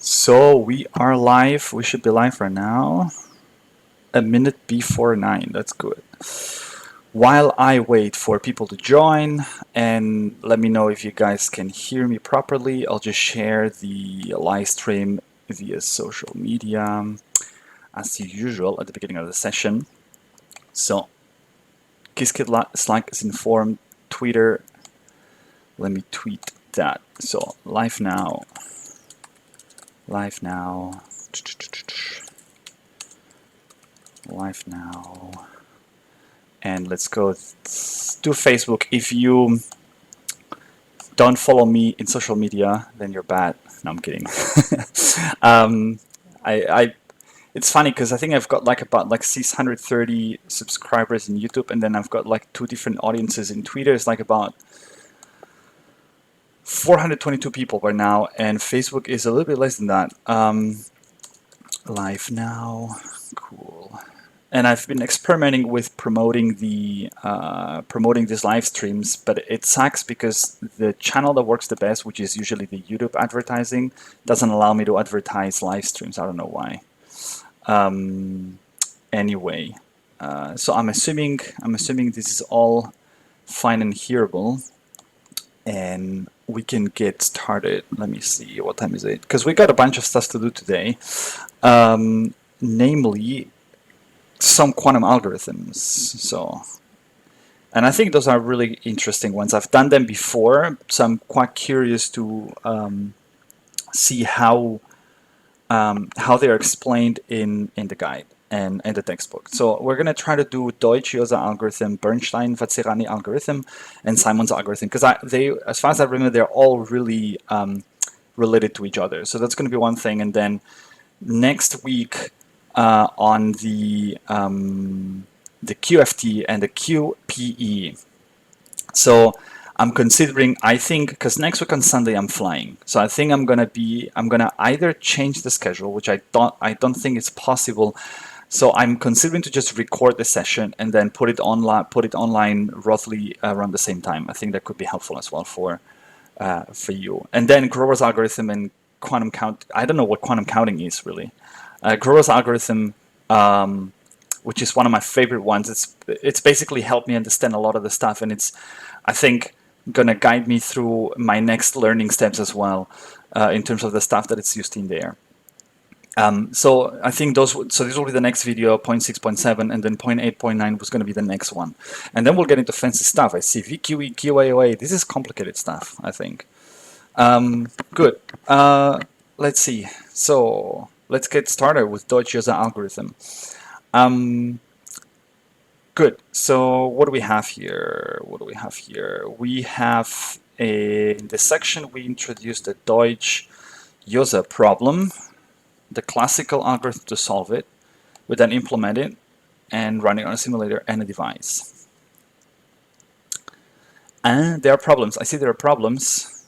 So we are live. We should be live right now. A minute before 9. That's good. While I wait for people to join and let me know if you guys can hear me properly, I'll just share the live stream via social media as usual at the beginning of the session. So Qiskit Slack is informed. Twitter. Let me tweet that. So live now. Live now. Live now. And let's go to Facebook. If you don't follow me in social media, then you're bad. No, I'm kidding. It's funny because I think I've got about 630 subscribers in YouTube, and then I've got like 2 different audiences in Twitter. It's like about 422 people by now, and Facebook is a little bit less than that. Live now, cool. And I've been experimenting with promoting these live streams, but it sucks because the channel that works the best, which is usually the YouTube advertising, doesn't allow me to advertise live streams. I don't know why. Anyway, so I'm assuming this is all fine and hearable, and we can get started. Let me see, what time is it? Because we got a bunch of stuff to do today, namely some quantum algorithms. So, and I think those are really interesting ones. I've done them before, so I'm quite curious to see how they're explained in the guide and in the textbook. So we're going to try to do Deutsch user algorithm, Bernstein Vazirani algorithm, and Simon's algorithm, because as far as I remember, they're all really related to each other. So that's going to be one thing. And then next week on the QFT and the QPE. So I'm considering, I think, because next week on Sunday I'm flying, so I think I'm gonna either change the schedule, which I don't think it's possible. So I'm considering to just record the session and then put it online roughly around the same time. I think that could be helpful as well for you. And then Grover's algorithm and quantum count. I don't know what quantum counting is really. Grover's algorithm, which is one of my favorite ones. It's basically helped me understand a lot of the stuff, and it's, I think, going to guide me through my next learning steps as well, in terms of the stuff that it's used in there. So I think this will be the next video, 0.6, 0.7, and then 0.8, 0.9 was going to be the next one. And then we'll get into fancy stuff. I see VQE, QAOA. This is complicated stuff, I think. Good. Let's see. So let's get started with Deutsch user algorithm. Good. So what do we have here? We have in this section we introduced the Deutsch user problem, the classical algorithm to solve it. We then implement it and run it on a simulator and a device. And there are problems. I see there are problems.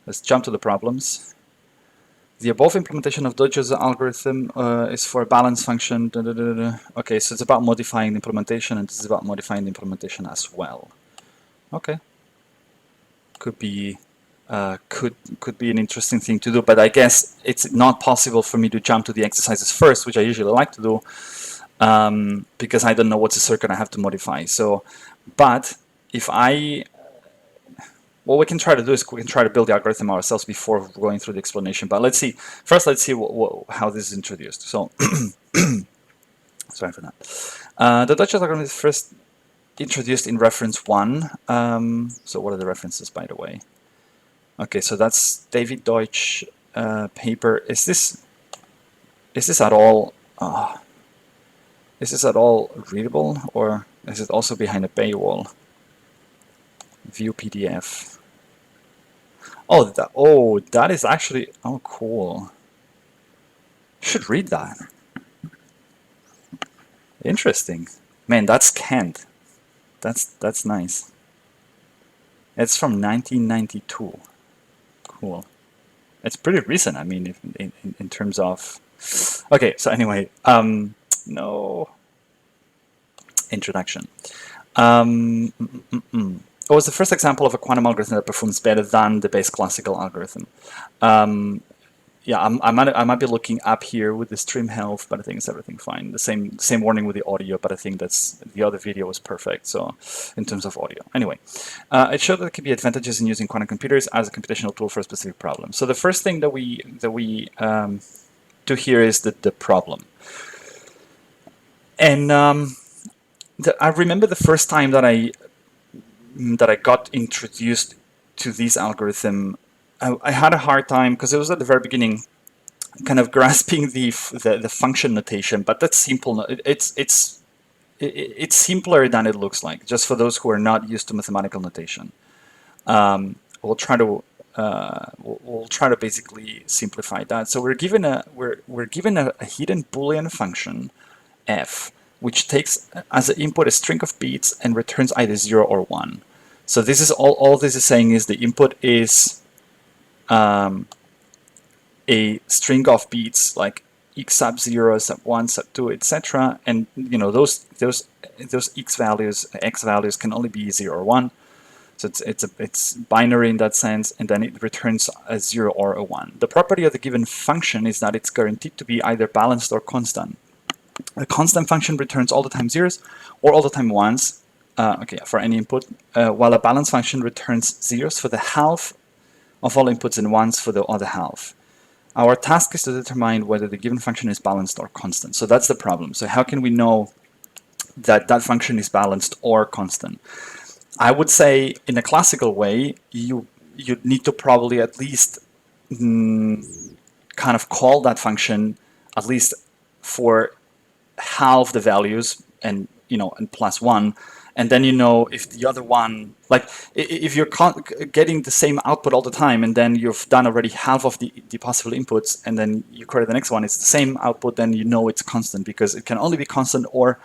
Let's jump to the problems. The above implementation of Deutsch user algorithm is for a balance function. Okay, so it's about modifying the implementation, and this is about modifying the implementation as well. Okay, could be an interesting thing to do, but I guess it's not possible for me to jump to the exercises first, which I usually like to do, because I don't know what's the circuit I have to modify. So, but if what we can try to do is we can try to build the algorithm ourselves before going through the explanation. But let's see. First, let's see how this is introduced. So, sorry for that. The Dutch algorithm is first introduced in reference 1. So what are the references, by the way? Okay, so that's David Deutsch paper. Is this at all readable, or is it also behind a paywall? View PDF. Oh, that is actually, oh, cool. You should read that. Interesting. Man, that's canned. That's nice. It's from 1992. Cool. It's pretty recent, I mean, in terms of... Okay, so anyway, no. Introduction. It was the first example of a quantum algorithm that performs better than the base classical algorithm. yeah, I might be looking up here with the stream health, but I think it's everything fine. The same warning with the audio, but I think that's the other video was perfect. So in terms of audio, anyway, it showed that there could be advantages in using quantum computers as a computational tool for a specific problem. So the first thing that we do here is the problem, and I remember the first time that I got introduced to this algorithm. I had a hard time because it was at the very beginning, kind of grasping the function notation, but that's simple. It's simpler than it looks like. Just for those who are not used to mathematical notation, we'll try to basically simplify that. So we're given a hidden Boolean function f, which takes as an input a string of bits and returns either 0 or 1. So this is all this is saying is the input is a string of bits like x sub 0, sub 1, sub 2, etc. And those x values can only be 0 or 1. So it's binary in that sense, and then it returns a 0 or a 1. The property of the given function is that it's guaranteed to be either balanced or constant. A constant function returns all the time zeros or all the time ones, for any input, while a balanced function returns zeros for the half of all inputs and ones for the other half. Our task is to determine whether the given function is balanced or constant. So that's the problem. So how can we know that that function is balanced or constant? I would say in a classical way, you'd need to probably at least kind of call that function at least for half the values and plus 1, and then if the other one, like if you're getting the same output all the time, and then you've done already half of the possible inputs, and then you create the next one, it's the same output, then it's constant, because it can only be constant or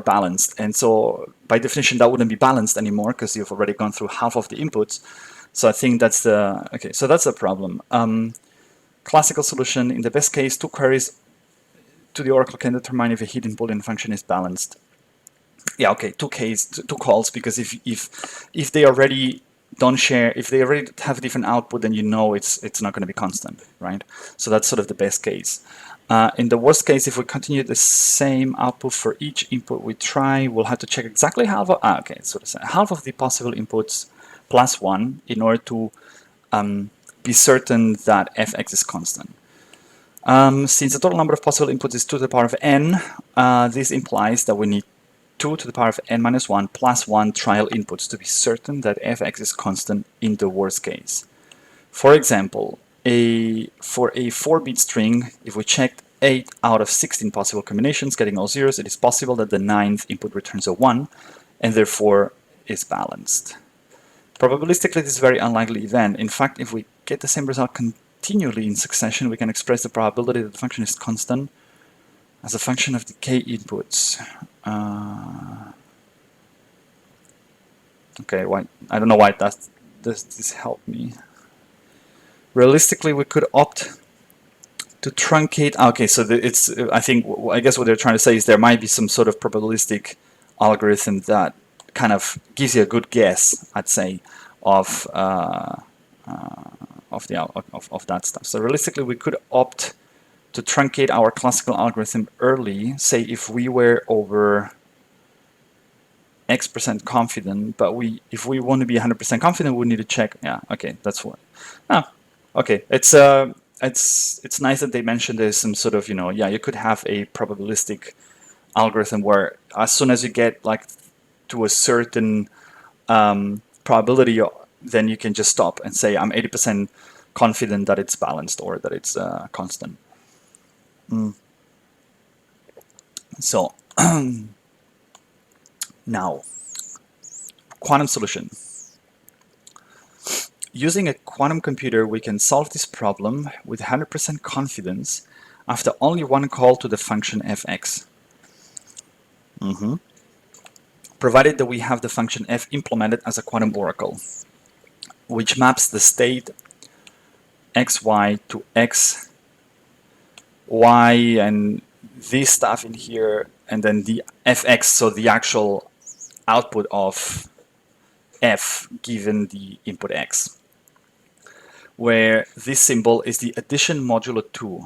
balanced. And so by definition that wouldn't be balanced anymore because you've already gone through half of the inputs. So I think that's the problem. Classical solution: in the best case, 2 queries to the oracle can determine if a hidden Boolean function is balanced. Yeah, okay, 2 calls, because if they already don't share, if they already have a different output, then it's not going to be constant, right? So that's sort of the best case. In the worst case, if we continue the same output for each input we try, we'll have to check exactly half of the possible inputs plus 1 in order to be certain that fx is constant. Since the total number of possible inputs is 2 to the power of n, this implies that we need 2 to the power of n minus 1 plus 1 trial inputs to be certain that fx is constant in the worst case. For example, for a 4-bit string, if we checked 8 out of 16 possible combinations, getting all zeros, it is possible that the 9th input returns a 1 and therefore is balanced. Probabilistically, this is a very unlikely event. In fact, if we get the same result continually in succession, we can express the probability that the function is constant as a function of the k inputs. Okay, I don't know why does this help me. Realistically, we could opt to truncate. Okay, so I guess what they're trying to say is there might be some sort of probabilistic algorithm that kind of gives you a good guess, I'd say, of that stuff. So realistically, we could opt to truncate our classical algorithm early. Say if we were over X% confident, but if we want to be 100% confident, we need to check. Yeah, okay, that's what. Okay, it's nice that they mentioned there's some sort of, you could have a probabilistic algorithm where as soon as you get like to a certain probability, then you can just stop and say I'm 80% confident that it's balanced or that it's constant. So now, quantum solution. Using a quantum computer, we can solve this problem with 100% confidence after only one call to the function fx. Provided that we have the function f implemented as a quantum oracle, which maps the state xy to x, y, and this stuff in here, and then the fx, so the actual output of f given the input x. where this symbol is the addition modulo 2.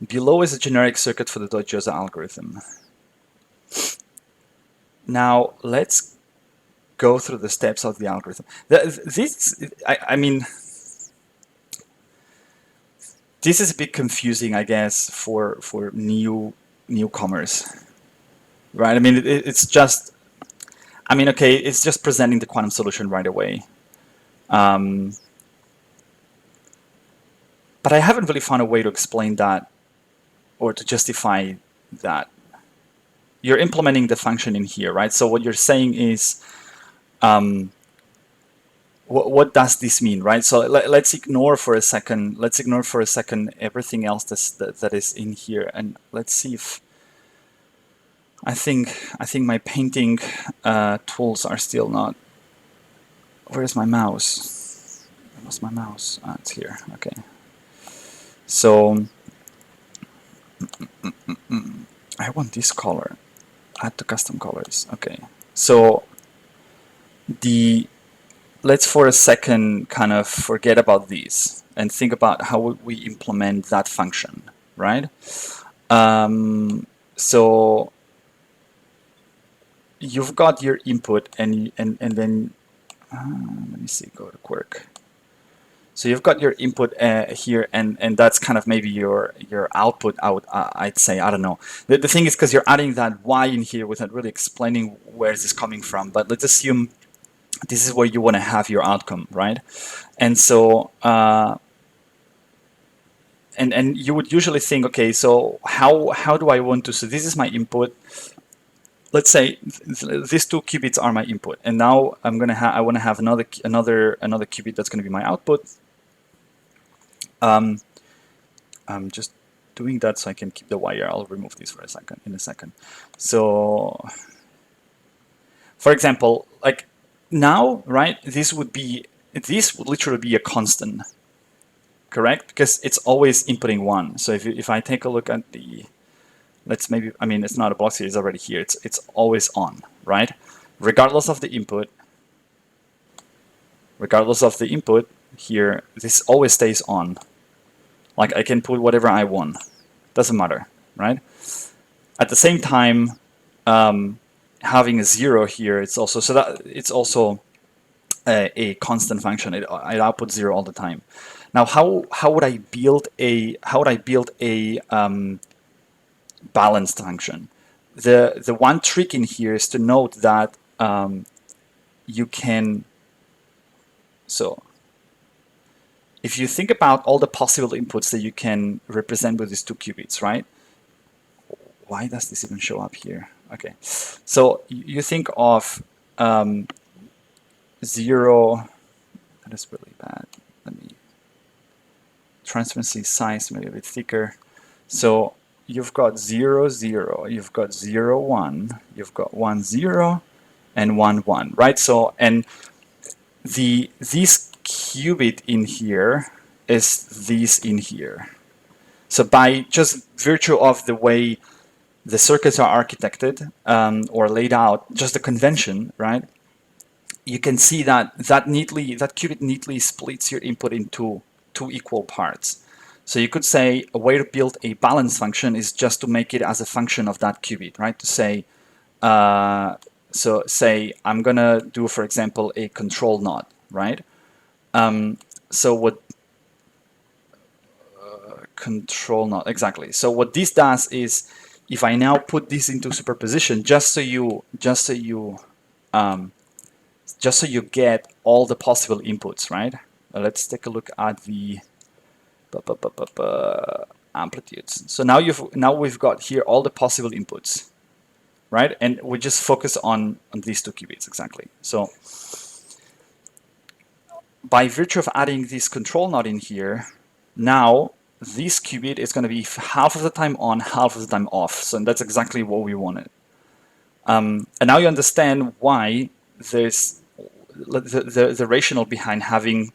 Below is a generic circuit for the Deutsch algorithm. Now let's go through the steps of the algorithm. I mean, this is a bit confusing, I guess, for newcomers, right? I mean, it's just, I mean, okay, it's just presenting the quantum solution right away. But I haven't really found a way to explain that or to justify that. You're implementing the function in here, right? So what you're saying is, what does this mean, right? So let's ignore for a second. Let's ignore for a second everything else that is in here, and let's see if I think my painting tools are still not. Where's my mouse? Where's my mouse? Ah, it's here. Okay. So I want this color. Add to custom colors. Okay. So let's for a second kind of forget about these and think about how we implement that function, right? So you've got your input and then let me see, go to quirk. So you've got your input here, and that's kind of maybe your output. I'd say, I don't know. The thing is, because you're adding that y in here without really explaining where is this coming from, but let's assume this is where you want to have your outcome, right? And so and you would usually think, okay, so how do I want to? So this is my input. Let's say these 2 qubits are my input, and now I want to have another qubit that's going to be my output. I'm just doing that so I can keep the wire. I'll remove this for in a second. So, for example, like now, right? This would literally be a constant, correct? Because it's always inputting 1. So if I take a look at the, I mean, it's not a block series, it's already here. It's always on, right? Regardless of the input. Regardless of the input here, this always stays on. Like I can put whatever I want, doesn't matter, right? At the same time, having a 0 here, it's also a constant function. It outputs 0 all the time. Now, how would I build a balanced function? The one trick in here is to note that you can. So if you think about all the possible inputs that you can represent with these 2 qubits, right? Why does this even show up here? Okay, so you think of 0. That is really bad. Let me transparency size maybe a bit thicker. So you've got 0, 0. You've got 0, 1. You've got 1, 0, and 1, 1. Right. So and this qubit in here is this in here. So by just virtue of the way the circuits are architected or laid out, just the convention, right? You can see that qubit neatly splits your input into 2 equal parts. So you could say a way to build a balance function is just to make it as a function of that qubit, right? To say, so say I'm gonna do, for example, a control knot, right? So what control knot exactly? So what this does is, if I now put this into superposition, just so you get all the possible inputs, right? Let's take a look at the amplitudes. So now we've got here all the possible inputs, right? And we just focus on these 2 qubits exactly. So by virtue of adding this control knot in here, now this qubit is going to be half of the time on, half of the time off. So that's exactly what we wanted. And now you understand why there's the rationale behind having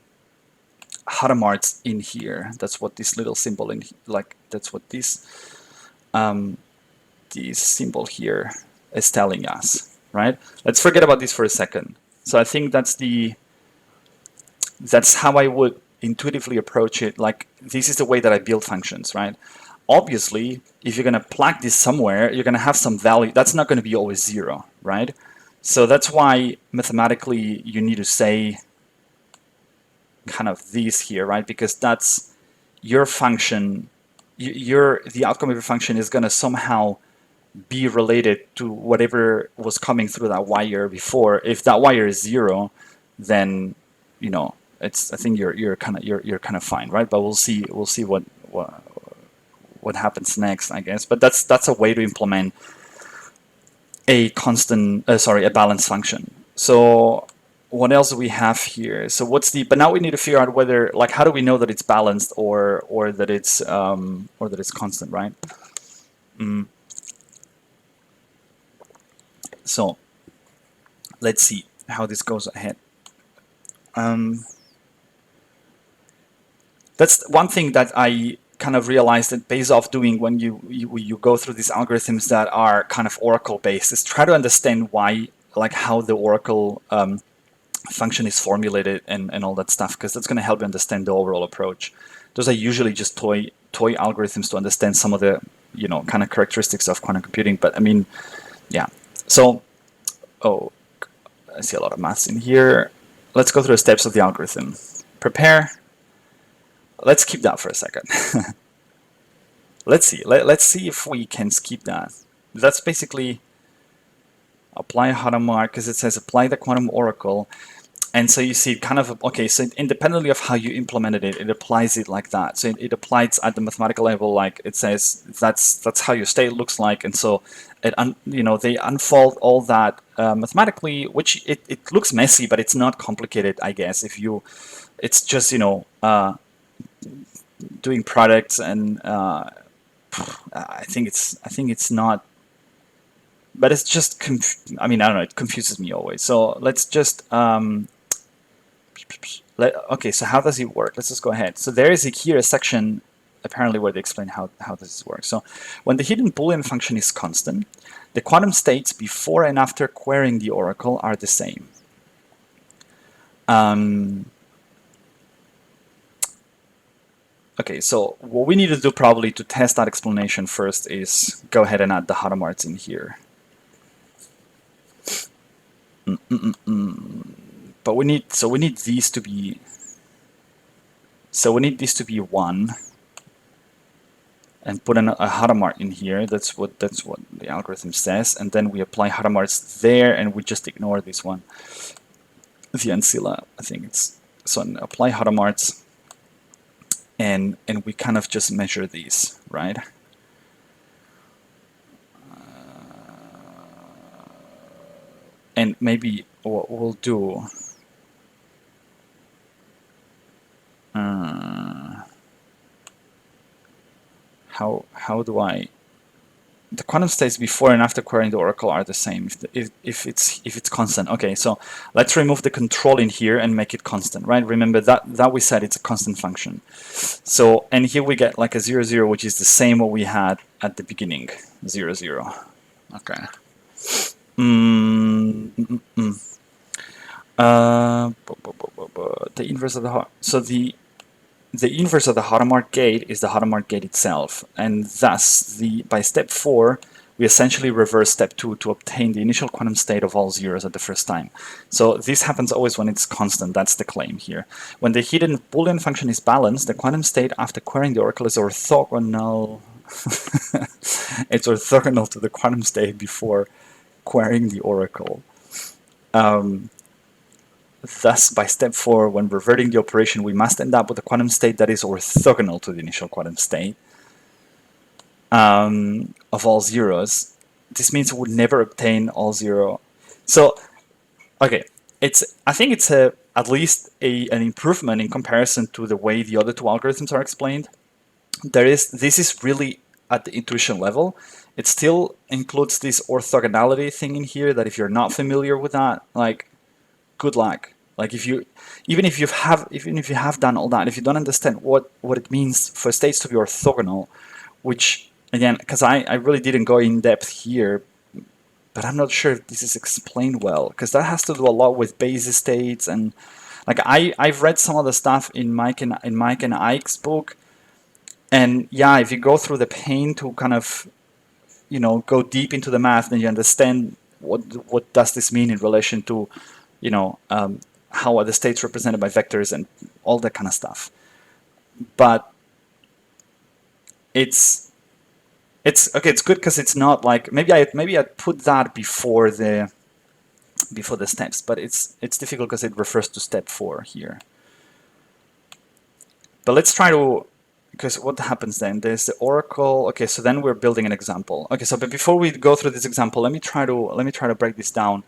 Hadamarts in here. That's what this little symbol in, like, that's what this symbol here is telling us, right? Let's forget about this for a second. So I think that's how I would intuitively approach it, like this is the way that I build functions, right? Obviously, if you're going to plug this somewhere, you're going to have some value. That's not going to be always 0, right? So that's why mathematically you need to say kind of this here, right? Because that's your function, the outcome of your function is going to somehow be related to whatever was coming through that wire before. If that wire is 0, then it's, I think you're kind of fine, right? But we'll see what happens next, I guess. But that's a way to implement a a balanced function. So what else do we have here? So but now we need to figure out whether, like, how do we know that it's balanced or that it's constant, right? So let's see how this goes ahead. That's one thing that I kind of realized that pays off doing when you go through these algorithms that are kind of Oracle based, is try to understand why, like how the Oracle function is formulated and all that stuff, because that's going to help you understand the overall approach. Those are usually just toy algorithms to understand some of the kind of characteristics of quantum computing. But I mean, yeah. So, I see a lot of maths in here. Let's go through the steps of the algorithm. Prepare. Let's keep that for a second. Let's see. Let's see if we can skip that. That's basically apply Hadamard, because it says apply the quantum oracle. And so you see kind of, okay, so independently of how you implemented it, it applies it like that. So it applies at the mathematical level, like it says that's how your state looks like. And so they unfold all that mathematically, which it looks messy, but it's not complicated, I guess. It's just doing products, and I think it's not, but it's just I mean, I don't know, it confuses me always. So let's just okay, so how does it work? Let's just go ahead. So there is here a section apparently where they explain how this works. So when the hidden Boolean function is constant, the quantum states before and after querying the oracle are the same. Okay, so what we need to do probably to test that explanation first is go ahead and add the Hadamards in here. But we need these to be, this to be 1, and put a Hadamard in here. That's what the algorithm says, and then we apply Hadamards there, and we just ignore this one, the ancilla. I think it's so. Apply Hadamards. And we kind of just measure these, right? And maybe what we'll do, how do I? The quantum states before and after querying the oracle are the same if it's constant. Okay, so let's remove the control in here and make it constant, right? Remember that we said it's a constant function. So, and here we get like a 0, 0, which is the same what we had at the beginning, 0, 0. Okay. The inverse of the inverse of the Hadamard gate is the Hadamard gate itself, and thus by step 4 we essentially reverse step 2 to obtain the initial quantum state of all zeros at the first time. So this happens always when it's constant. That's the claim here. When the hidden Boolean function is balanced, the quantum state after querying the oracle is orthogonal. It's orthogonal to the quantum state before querying the oracle. Thus, by step 4, when reverting the operation, we must end up with a quantum state that is orthogonal to the initial quantum state of all zeros. This means we would never obtain all 0. So, okay, I think it's at least an improvement in comparison to the way the other two algorithms are explained. This is really at the intuition level. It still includes this orthogonality thing in here that if you're not familiar with that, like, good luck. Like even if you have done all that, if you don't understand what it means for states to be orthogonal, which again, because I really didn't go in depth here, but I'm not sure if this is explained well, because that has to do a lot with basis states, and Like I've read some of the stuff in Mike and Ike's book, and yeah, if you go through the pain to kind of, you know, go deep into the math, then you understand what does this mean in relation to, you know, how are the states represented by vectors and all that kind of stuff. But it's okay. It's good because it's not like maybe I'd put that before the steps, but it's difficult because it refers to step 4 here. But let's try to, because what happens then? There's the oracle. Okay, so then we're building an example. Okay, so but before we go through this example, let me try to break this down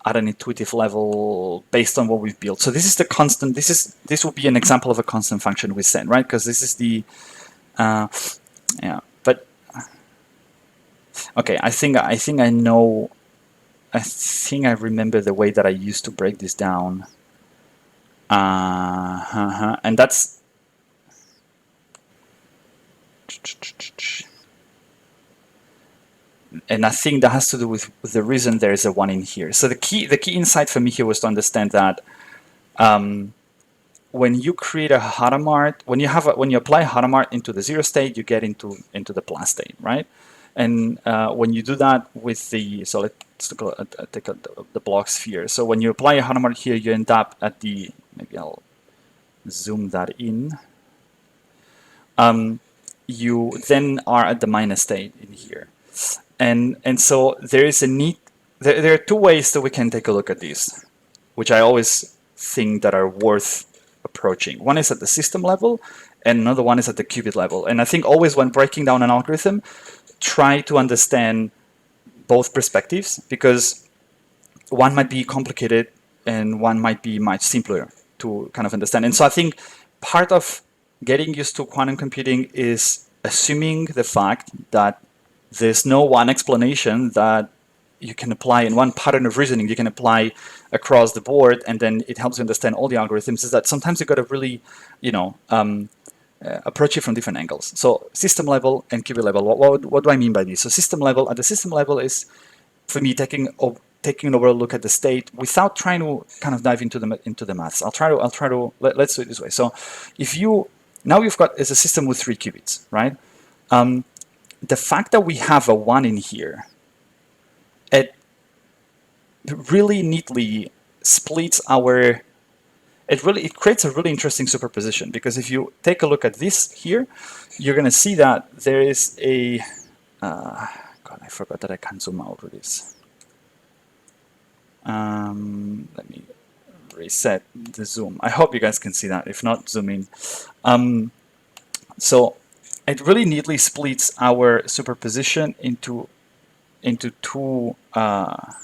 at an intuitive level based on what we've built. So this is the constant. This will be an example of a constant function we set, right? Because this is the yeah. But okay, I think I know. I think I remember the way that I used to break this down. And that's and I think that has to do with the reason there is a 1 in here. So the key insight for me here was to understand that when you create a Hadamard, when you apply Hadamard into the 0 state, you get into the plus state, right? And when you do that with the, so let's take the block sphere. So when you apply a Hadamard here, you end up at the, maybe I'll zoom that in. You then are at the minus state in here. And so there is a need, there are 2 ways that we can take a look at this, which I always think that are worth approaching. One is at the system level, and another one is at the qubit level. And I think always when breaking down an algorithm, try to understand both perspectives, because one might be complicated and one might be much simpler to kind of understand. And so I think part of getting used to quantum computing is assuming the fact that there's no one explanation that you can apply in one pattern of reasoning you can apply across the board, and then it helps you understand all the algorithms. Is that sometimes you got to really, you know, approach it from different angles. So system level and qubit level. What do I mean by this? So system level, at the system level is for me taking an overall look at the state without trying to kind of dive into the maths. I'll try to let's do it this way. So if you now you've got is a system with 3 qubits, right? The fact that we have a 1 in here, it really neatly splits our, it creates a really interesting superposition, because if you take a look at this here, you're going to see that there is a, God, I forgot that I can't zoom out with this. Let me reset the zoom. I hope you guys can see that. If not, zoom in. So it really neatly splits our superposition into 2 kind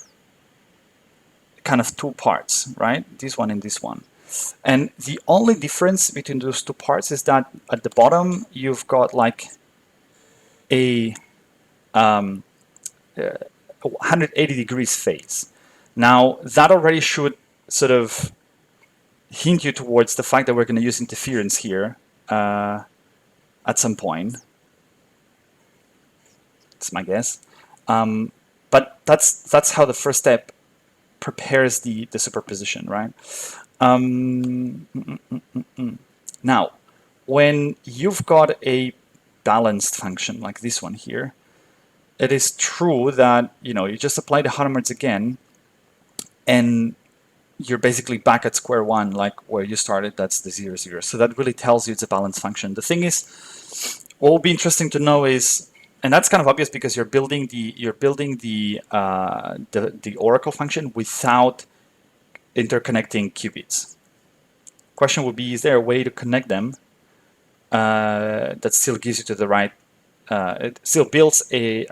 of 2 parts, right? This one and this one. And the only difference between those 2 parts is that at the bottom you've got like a 180 degrees phase. Now that already should sort of hint you towards the fact that we're going to use interference here at some point. It's my guess. But that's how the first step prepares the superposition, right? Now, when you've got a balanced function like this one here, it is true that, you know, you just apply the Hadamard's again, and you're basically back at square one, like where you started. That's the 0, 0. So that really tells you it's a balanced function. The thing is, what will be interesting to know is, and that's kind of obvious because you're building the oracle function without interconnecting qubits. Question would be: is there a way to connect them that still gives you to the right? It still builds a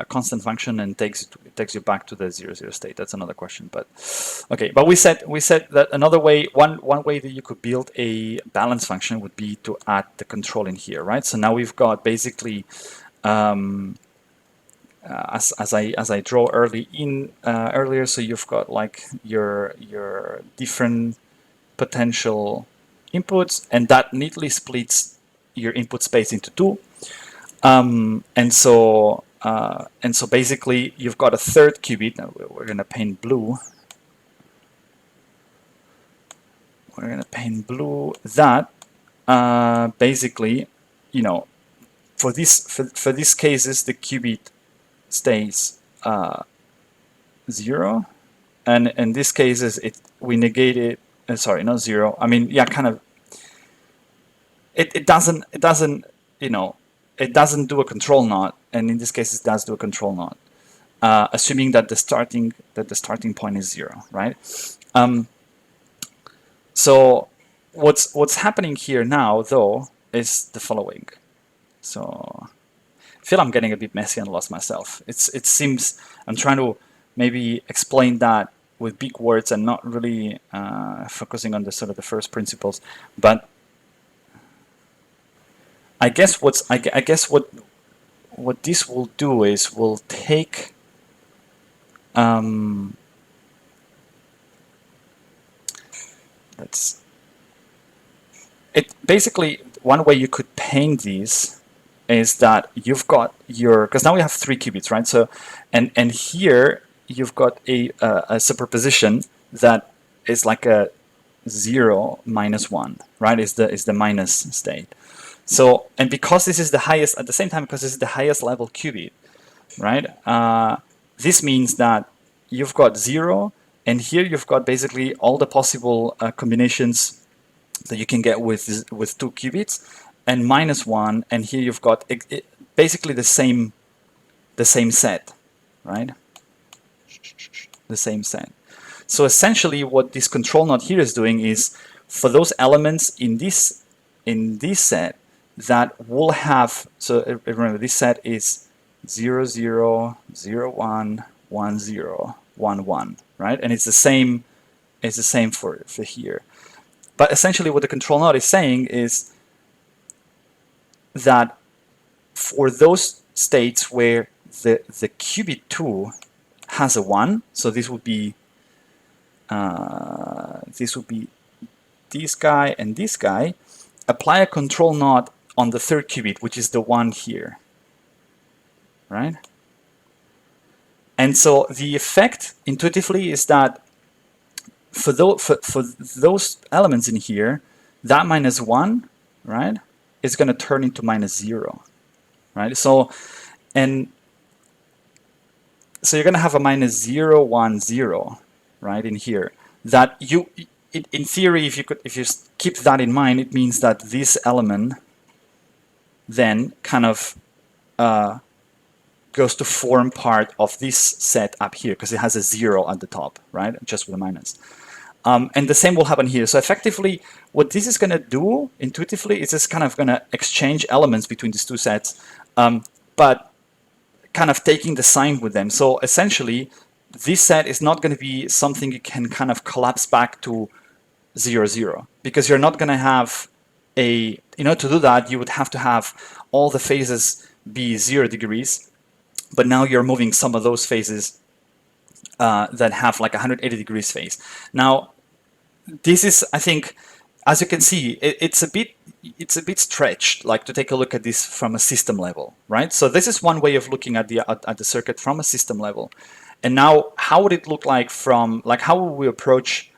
constant function and takes you back to the 0, 0 state. That's another question. But okay, but we said that another way, one way that you could build a balance function would be to add the control in here, right? So now we've got basically, as I draw earlier, so you've got like your different potential inputs, and that neatly splits your input space into 2. And so basically you've got a 3rd qubit. Now we're going to paint blue. we're going to paint blue, that basically, you know, for these cases, the qubit stays 0, and in these cases, we negate it. Sorry, not 0. I mean, yeah, kind of. It doesn't you know, it doesn't do a control knot, and in this case, it does do a control knot, assuming that the starting point is 0, right? So what's happening here now, though, is the following. So I feel I'm getting a bit messy and lost myself. It seems I'm trying to maybe explain that with big words and not really focusing on the sort of the first principles. But I guess what this will do is we'll take basically, one way you could paint these is that you've got your, because now we have 3 qubits, right? So and here you've got a superposition that is like a 0 minus 1, right? Is the minus state. So, and because this is the highest, at the same time, because this is the highest level qubit, right? This means that you've got 0, and here you've got basically all the possible combinations that you can get with 2 qubits, and minus 1, and here you've got basically the same set, right? The same set. So essentially, what this control knot here is doing is for those elements in this set that will have, so remember this set is 0 0 0 1 1 0 1 1, right? And it's the same for here. But essentially what the control knot is saying is that for those states where the qubit 2 has a 1, so this would be this guy and this guy, apply a control knot on the 3rd qubit, which is the one here, right? And so the effect intuitively is that for those elements in here, that minus 1, right, is going to turn into minus 0, right? So, and so you're going to have a minus 0 1 0, right, in here. That you, in theory, if you keep that in mind, it means that this element then kind of goes to form part of this set up here because it has a 0 at the top, right? Just with a minus. And the same will happen here. So effectively, what this is going to do intuitively is just kind of going to exchange elements between these 2 sets, but kind of taking the sign with them. So essentially, this set is not going to be something you can kind of collapse back to 0 0, because you're not going to have a, to do that, you would have to have all the phases be 0 degrees, but now you're moving some of those phases that have like 180 degrees phase. Now, this is, I think, as you can see, it's a bit stretched, like to take a look at this from a system level, right? So this is one way of looking at the circuit from a system level. And now, how would it look like from, like, how would we approach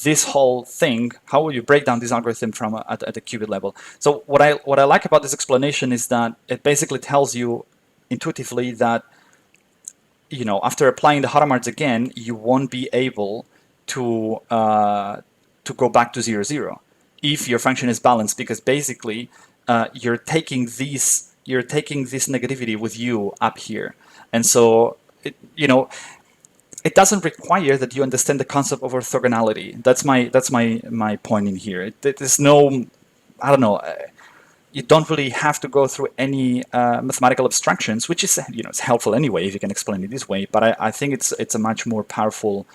this whole thing? How will you break down this algorithm from at the qubit level? So what I like about this explanation is that it basically tells you intuitively that, after applying the Hadamards again, you won't be able to go back to 0 0 if your function is balanced, because basically you're taking this negativity with you up here, and so it doesn't require that you understand the concept of orthogonality. That's my point in here. There's no, I don't know. You don't really have to go through any mathematical abstractions, which is it's helpful anyway if you can explain it this way. But I think it's a much more powerful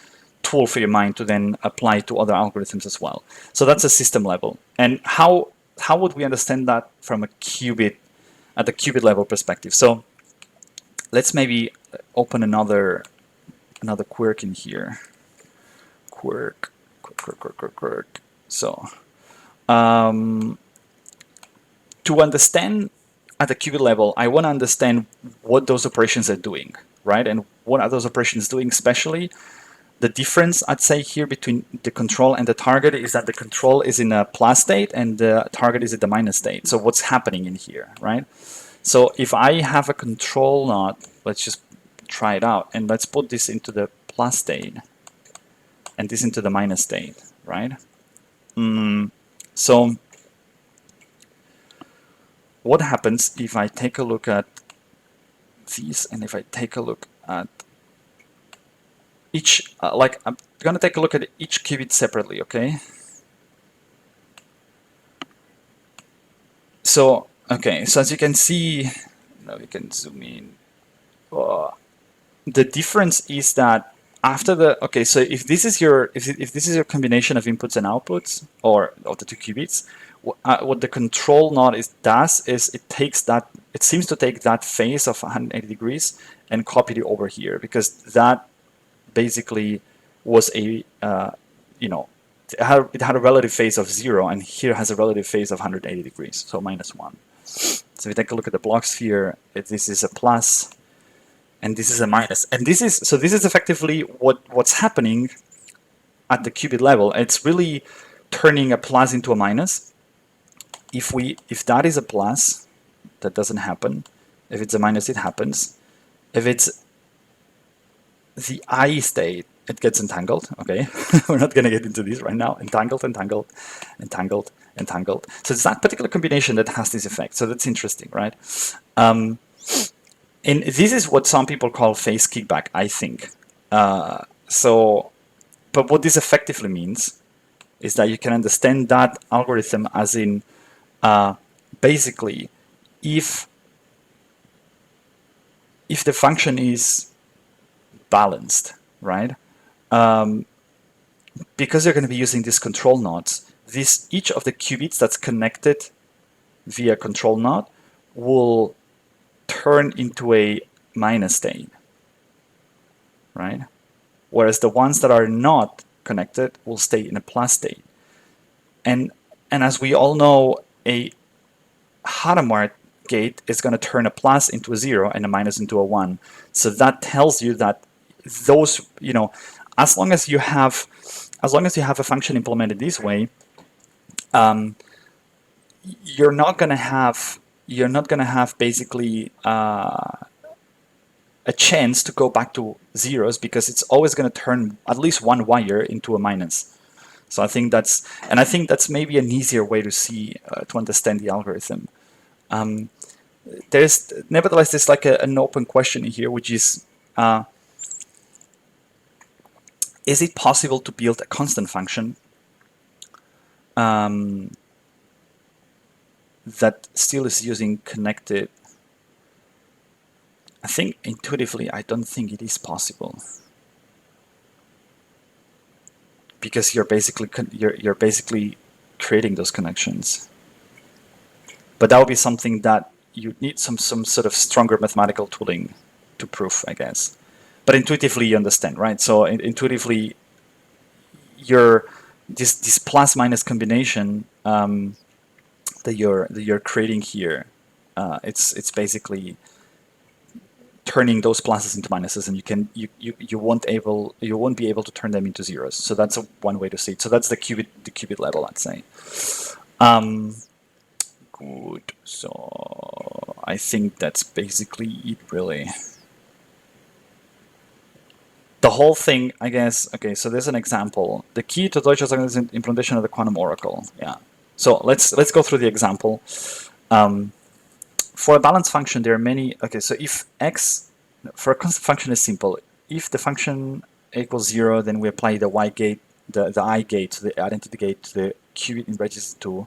tool for your mind to then apply to other algorithms as well. So that's a system level. And how would we understand that from a qubit, at the qubit level perspective? So let's maybe open another quirk in here. Quirk. So to understand at the qubit level, I want to understand what those operations are doing, right? And what are those operations doing, especially The difference, I'd say, here between the control and the target is that the control is in a plus state and the target is at the minus state. So what's happening in here, right? So if I have a control node, let's just try it out, and let's put this into the plus state and this into the minus state, right? So what happens if I take a look at these, and if I take a look at each, like I'm gonna take a look at each qubit separately, okay? So, okay, so as you can see, now we can zoom in. The difference is that after the, okay, so if this is your, if this is your combination of inputs and outputs, or of the two qubits, what the control node does is it takes that, it seems to take that phase of 180 degrees and copy it over here, because that basically was a, you know, it had a relative phase of 0, and here has a relative phase of 180 degrees, so -1. So if we take a look at the block sphere, this is a plus, and this is a minus. And this is, so this is effectively what's happening at the qubit level. It's really turning a plus into a minus. If that is a plus, that doesn't happen. If it's a minus, it happens. If it's the I state, it gets entangled, okay? We're not gonna get into this right now. Entangled, entangled, entangled, entangled. So it's that particular combination that has this effect. So that's interesting, right? And this is what some people call phase kickback, I think. But what this effectively means is that you can understand that algorithm as in, basically, if the function is balanced, right? Because you're going to be using these control nodes, each of the qubits that's connected via control node will turn into a minus state, right? Whereas the ones that are not connected will stay in a plus state. And as we all know, a Hadamard gate is going to turn a plus into a 0 and a minus into a 1. So that tells you that those, you know, as long as you have a function implemented this way, you're not going to have basically a chance to go back to zeros, because it's always going to turn at least one wire into a minus. So I think that's maybe an easier way to see to understand the algorithm. Nevertheless, there's like an open question here, which is it possible to build a constant function that still is using connected? I think intuitively, I don't think it is possible, because you're basically creating those connections. But that would be something that you need some sort of stronger mathematical tooling to prove, I guess. But intuitively, you understand, right? So intuitively, this plus minus combination that you're creating here, it's basically turning those pluses into minuses, and you won't be able to turn them into zeros. So that's one way to see it. So that's the qubit level, I'd say. Good. So I think that's basically it, really. The whole thing, I guess. Okay, so there's an example. The key to Deutsch is the implementation of the quantum oracle. Yeah. So let's go through the example. For a balanced function, there are many. Okay, so if x for a constant function is simple. If the function equals 0, then we apply the y gate, the I gate, the identity gate to the qubit in register 2.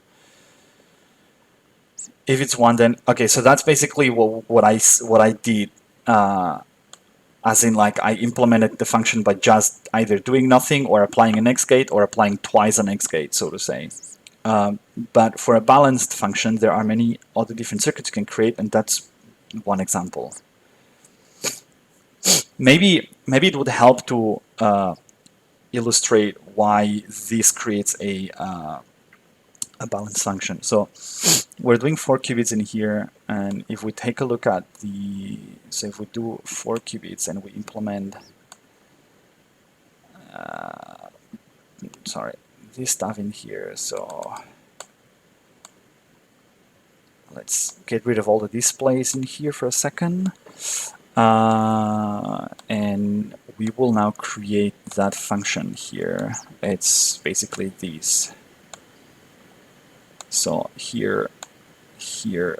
If it's 1, then okay. So that's basically what I did. As in, like, I implemented the function by just either doing nothing or applying an x gate or applying twice an x gate, so to say. But for a balanced function, there are many other different circuits you can create, and that's one example. Maybe it would help to illustrate why this creates a balanced function. So we're doing 4 qubits in here, and if we take a look at so if we do 4 qubits and we implement sorry, this stuff in here. So let's get rid of all the displays in here for a second. And we will now create that function here. It's basically these. So here, here,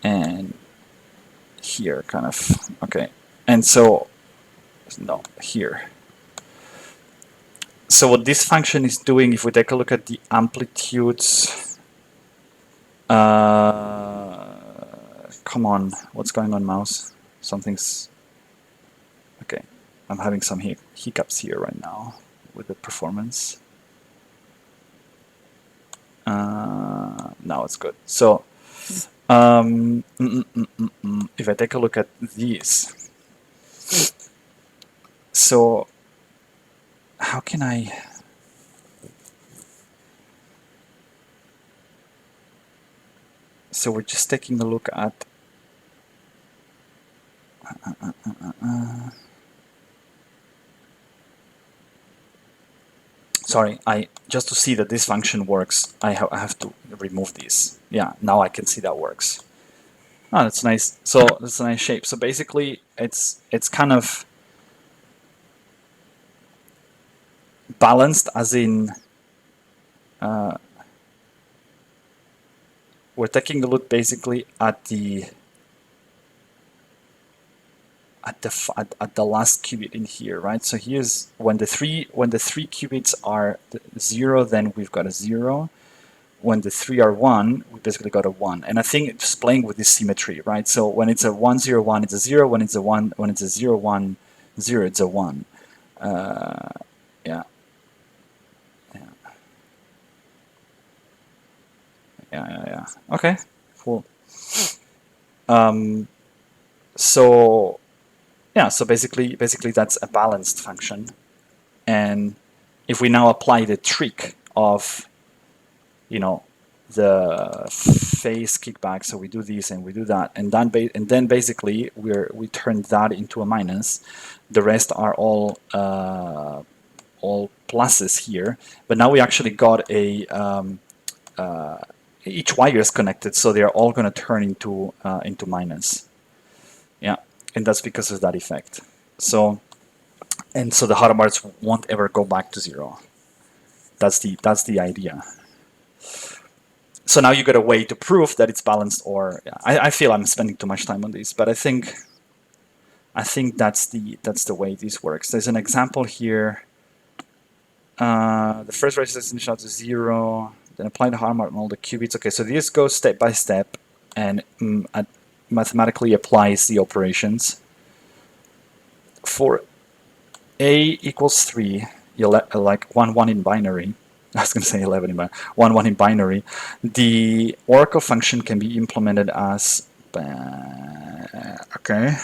and here, kind of. Okay. And so, no, here. So what this function is doing, if we take a look at the amplitudes, come on, what's going on, mouse? Something's, okay. I'm having some hiccups here right now with the performance. Now it's good. So if I take a look at these, so how can I? So we're just taking a look at sorry, just to see that this function works, I have to remove these. Yeah, now I can see that works. Oh, that's nice. So that's a nice shape. So basically, it's kind of balanced, as in we're taking a look basically at the last qubit in here, right? So here's when the three qubits are 0, then we've got a 0. When the 3 are 1, we basically got a 1. And I think it's playing with this symmetry, right? So when it's a 1 0 1, it's a 0. When it's a 0 1 0, it's a 1. Yeah. Yeah. Okay, cool. So yeah, so basically that's a balanced function. And if we now apply the trick of, you know, the phase kickback, so we do this and we do that, and then basically we turn that into a minus. The rest are all pluses here, but now we actually got a each wire is connected, so they're all going to turn into minus. Yeah, and that's because of that effect. So, and so the Hadamard's won't ever go back to 0. That's the idea. So now you got a way to prove that it's balanced, or yeah, I feel I'm spending too much time on this, but I think that's the way this works. There's an example here. The first resistance initial to 0, then apply the Hadamard on all the qubits. Okay, so this goes step by step, and mathematically applies the operations. For A equals 3, like 1 1 in binary. I was going to say 11 in binary. 1 1 in binary. The oracle function can be implemented as okay.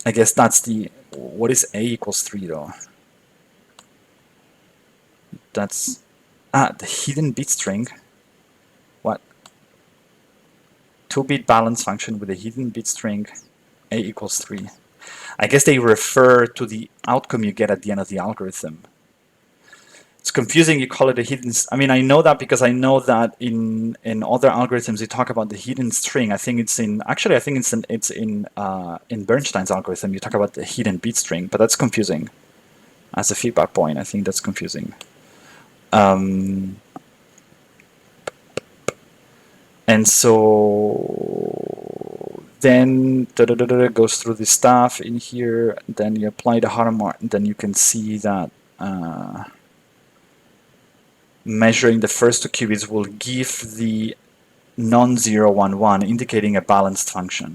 I guess that's the, what is A equals 3 though? That's the hidden bit string. What? 2-bit balance function with a hidden bit string, A equals 3. I guess they refer to the outcome you get at the end of the algorithm. It's confusing, you call it a hidden... I mean, I know that because I know that in other algorithms you talk about the hidden string. I think it's in... Actually, I think it's in Bernstein's algorithm, you talk about the hidden bit string, but that's confusing. As a feedback point, I think that's confusing. And so then goes through the stuff in here, then you apply the Hadamard, and then you can see that measuring the first 2 qubits will give the non-zero 1 1, indicating a balanced function.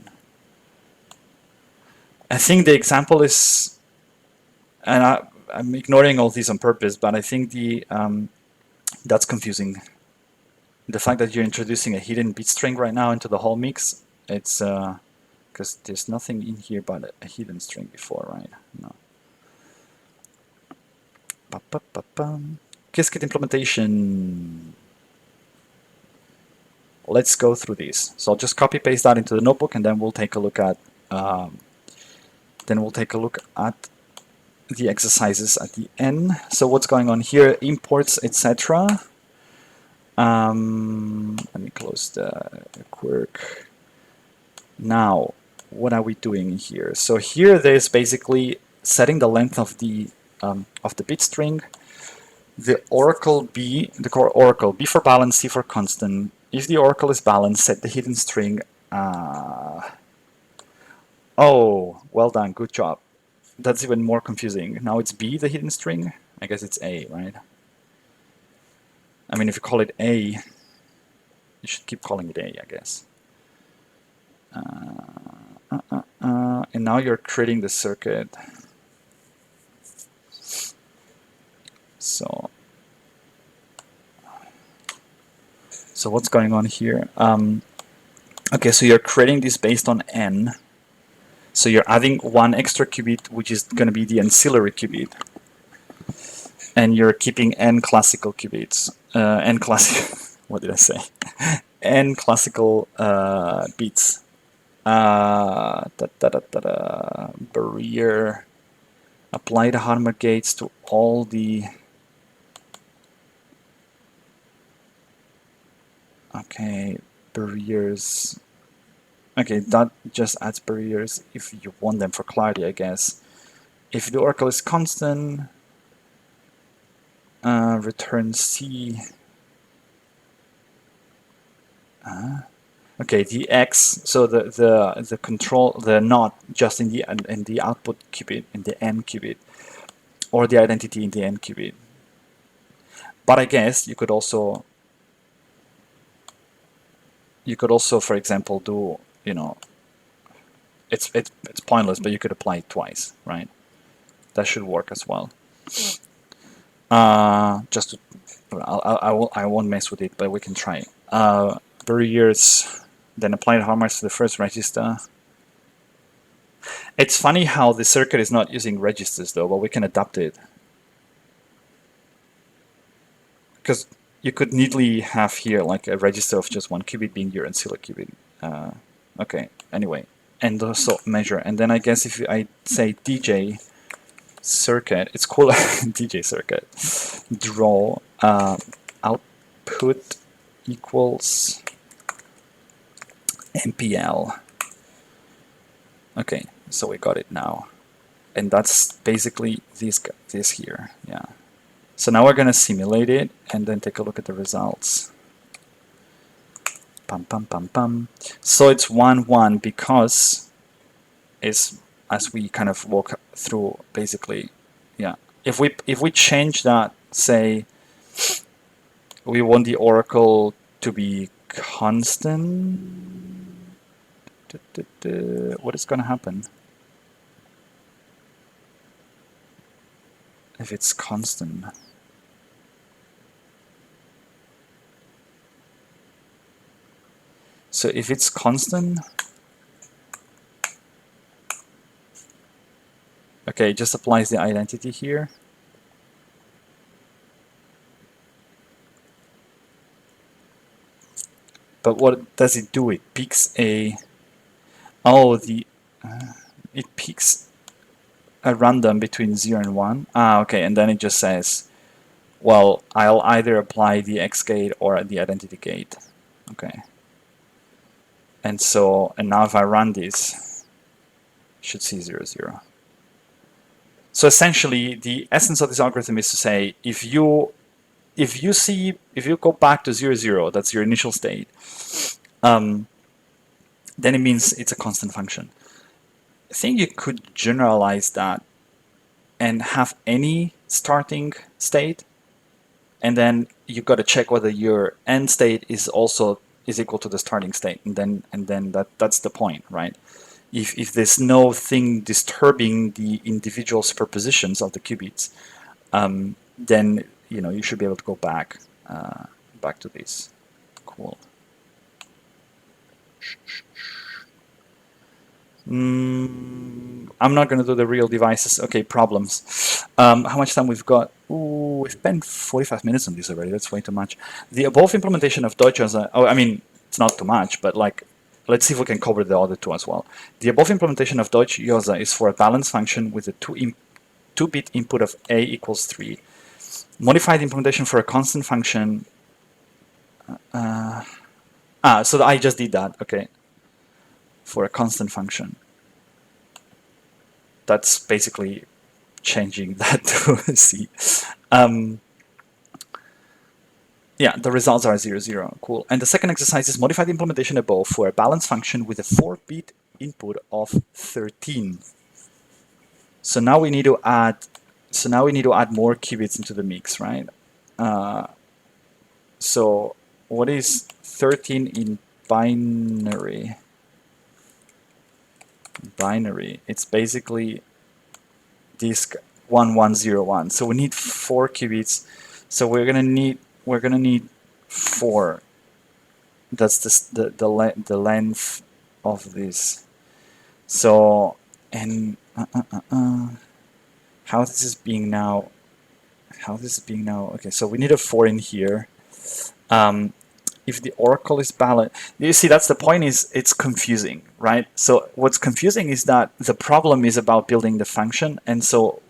I think the example is, and I'm ignoring all these on purpose, but I think that's confusing. The fact that you're introducing a hidden bit string right now into the whole mix, it's because there's nothing in here but a hidden string before, right? No. Qiskit implementation. let's go through these. So I'll just copy paste that into the notebook, and then we'll take a look at the exercises at the end. So what's going on here? Imports, etc. Let me close the quirk. Now, what are we doing here? So here there's basically setting the length of the bit string. The oracle B, the core oracle, B for balance, C for constant. If the oracle is balanced, set the hidden string. Oh, well done, good job. That's even more confusing. Now it's B, the hidden string. I guess it's A, right? I mean, if you call it A, you should keep calling it A, I guess. And now you're creating the circuit. So what's going on here? Okay, so you're creating this based on n. So you're adding one extra qubit, which is going to be the ancillary qubit, and you're keeping n classical qubits. N classical. What did I say? N classical bits. Barrier. Apply the Harmer gates to all the. Okay, barriers. Okay, that just adds barriers if you want them for clarity, I guess. If the oracle is constant, return C. Okay, the X. So the control, the not just in the output qubit, in the n qubit, or the identity in the n qubit. But I guess you could also, for example, do, you know, it's pointless, but you could apply it twice, right? That should work as well. Just to, I won't mess with it, but we can try. Barriers, then apply the Harmers to the first register. It's funny how the circuit is not using registers though, but we can adapt it. Because you could neatly have here like a register of just one qubit being your ancillary qubit. Okay, anyway, and also measure. And then I guess if I say DJ circuit, it's called DJ circuit, draw output equals MPL. Okay, so we got it now. And that's basically this here, yeah. So now we're going to simulate it and then take a look at the results. Pum, pum, pum, pum. So it's 1, 1 because it's, as we kind of walk through, basically, yeah. If we change that, say, we want the oracle to be constant, what is going to happen? If it's constant. So if it's constant, okay, it just applies the identity here. But what does it do? It picks a, oh, it picks a random between 0 and 1. Ah, okay, and then it just says, well, I'll either apply the X gate or the identity gate. Okay. And so, and now if I run this, you should see 0, 0. So essentially, the essence of this algorithm is to say, if you go back to 0, 0, that's your initial state, then it means it's a constant function. I think you could generalize that and have any starting state, and then you've got to check whether your end state is equal to the starting state, and then that's the point, right? If there's no thing disturbing the individual superpositions of the qubits, then you should be able to go back to this. Cool. I'm not going to do the real devices. Okay, problems. How much time we've got? Ooh, we've spent 45 minutes on this already. That's way too much. The above implementation of Deutsch as a, it's not too much, but like, let's see if we can cover the other two as well. The above implementation of Deutsch Joza is for a balanced function with a 2-bit input of a equals 3. Modified implementation for a constant function. So I just did that. Okay. For a constant function. That's basically changing that to C. Yeah, the results are 0, 0. Cool. And the second exercise is modified implementation above for a balanced function with a 4-bit input of 13. So now we need to add. So now we need to add more qubits into the mix, right? So what is 13 in binary? It's basically disk 1101. So we need 4 qubits. So we're gonna need 4. That's the length of this. So and how this is being now. Okay, so we need a 4 in here. If the oracle is balanced, you see, that's the point, is it's confusing, right? So what's confusing is that the problem is about building the function, and so,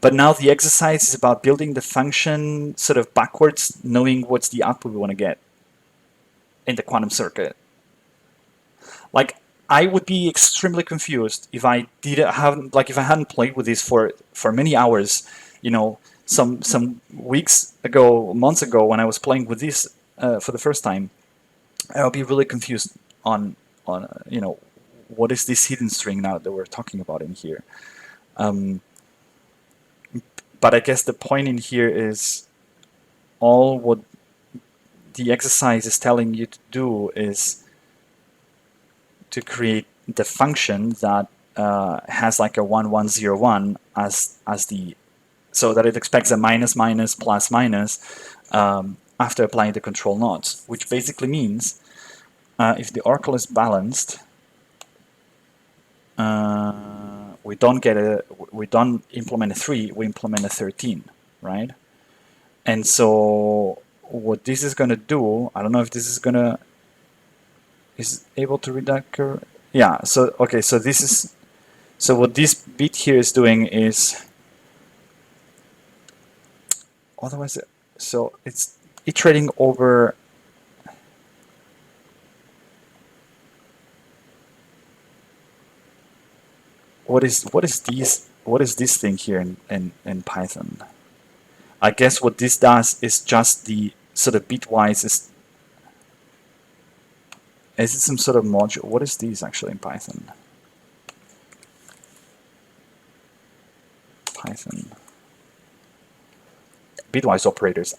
but now the exercise is about building the function sort of backwards, knowing what's the output we want to get in the quantum circuit. Like, I would be extremely confused if I hadn't played with this for many hours, you know, some weeks ago, months ago, when I was playing with this for the first time. I'll be really confused on you know, what is this hidden string now that we're talking about in here. But I guess the point in here is all what the exercise is telling you to do is to create the function that has like a 1101 as the, so that it expects a minus minus plus minus after applying the control nodes, which basically means if the oracle is balanced, we don't implement a 3, we implement a 13, right? And so what this is going to do, I don't know if this is going to, is able to read that curve? Yeah, so, okay, so this is, so what this bit here is doing is, otherwise, so it's iterating over what is this thing here in Python? I guess what this does is just the sort of bitwise is it some sort of module? What is this actually in Python? Python bitwise operators.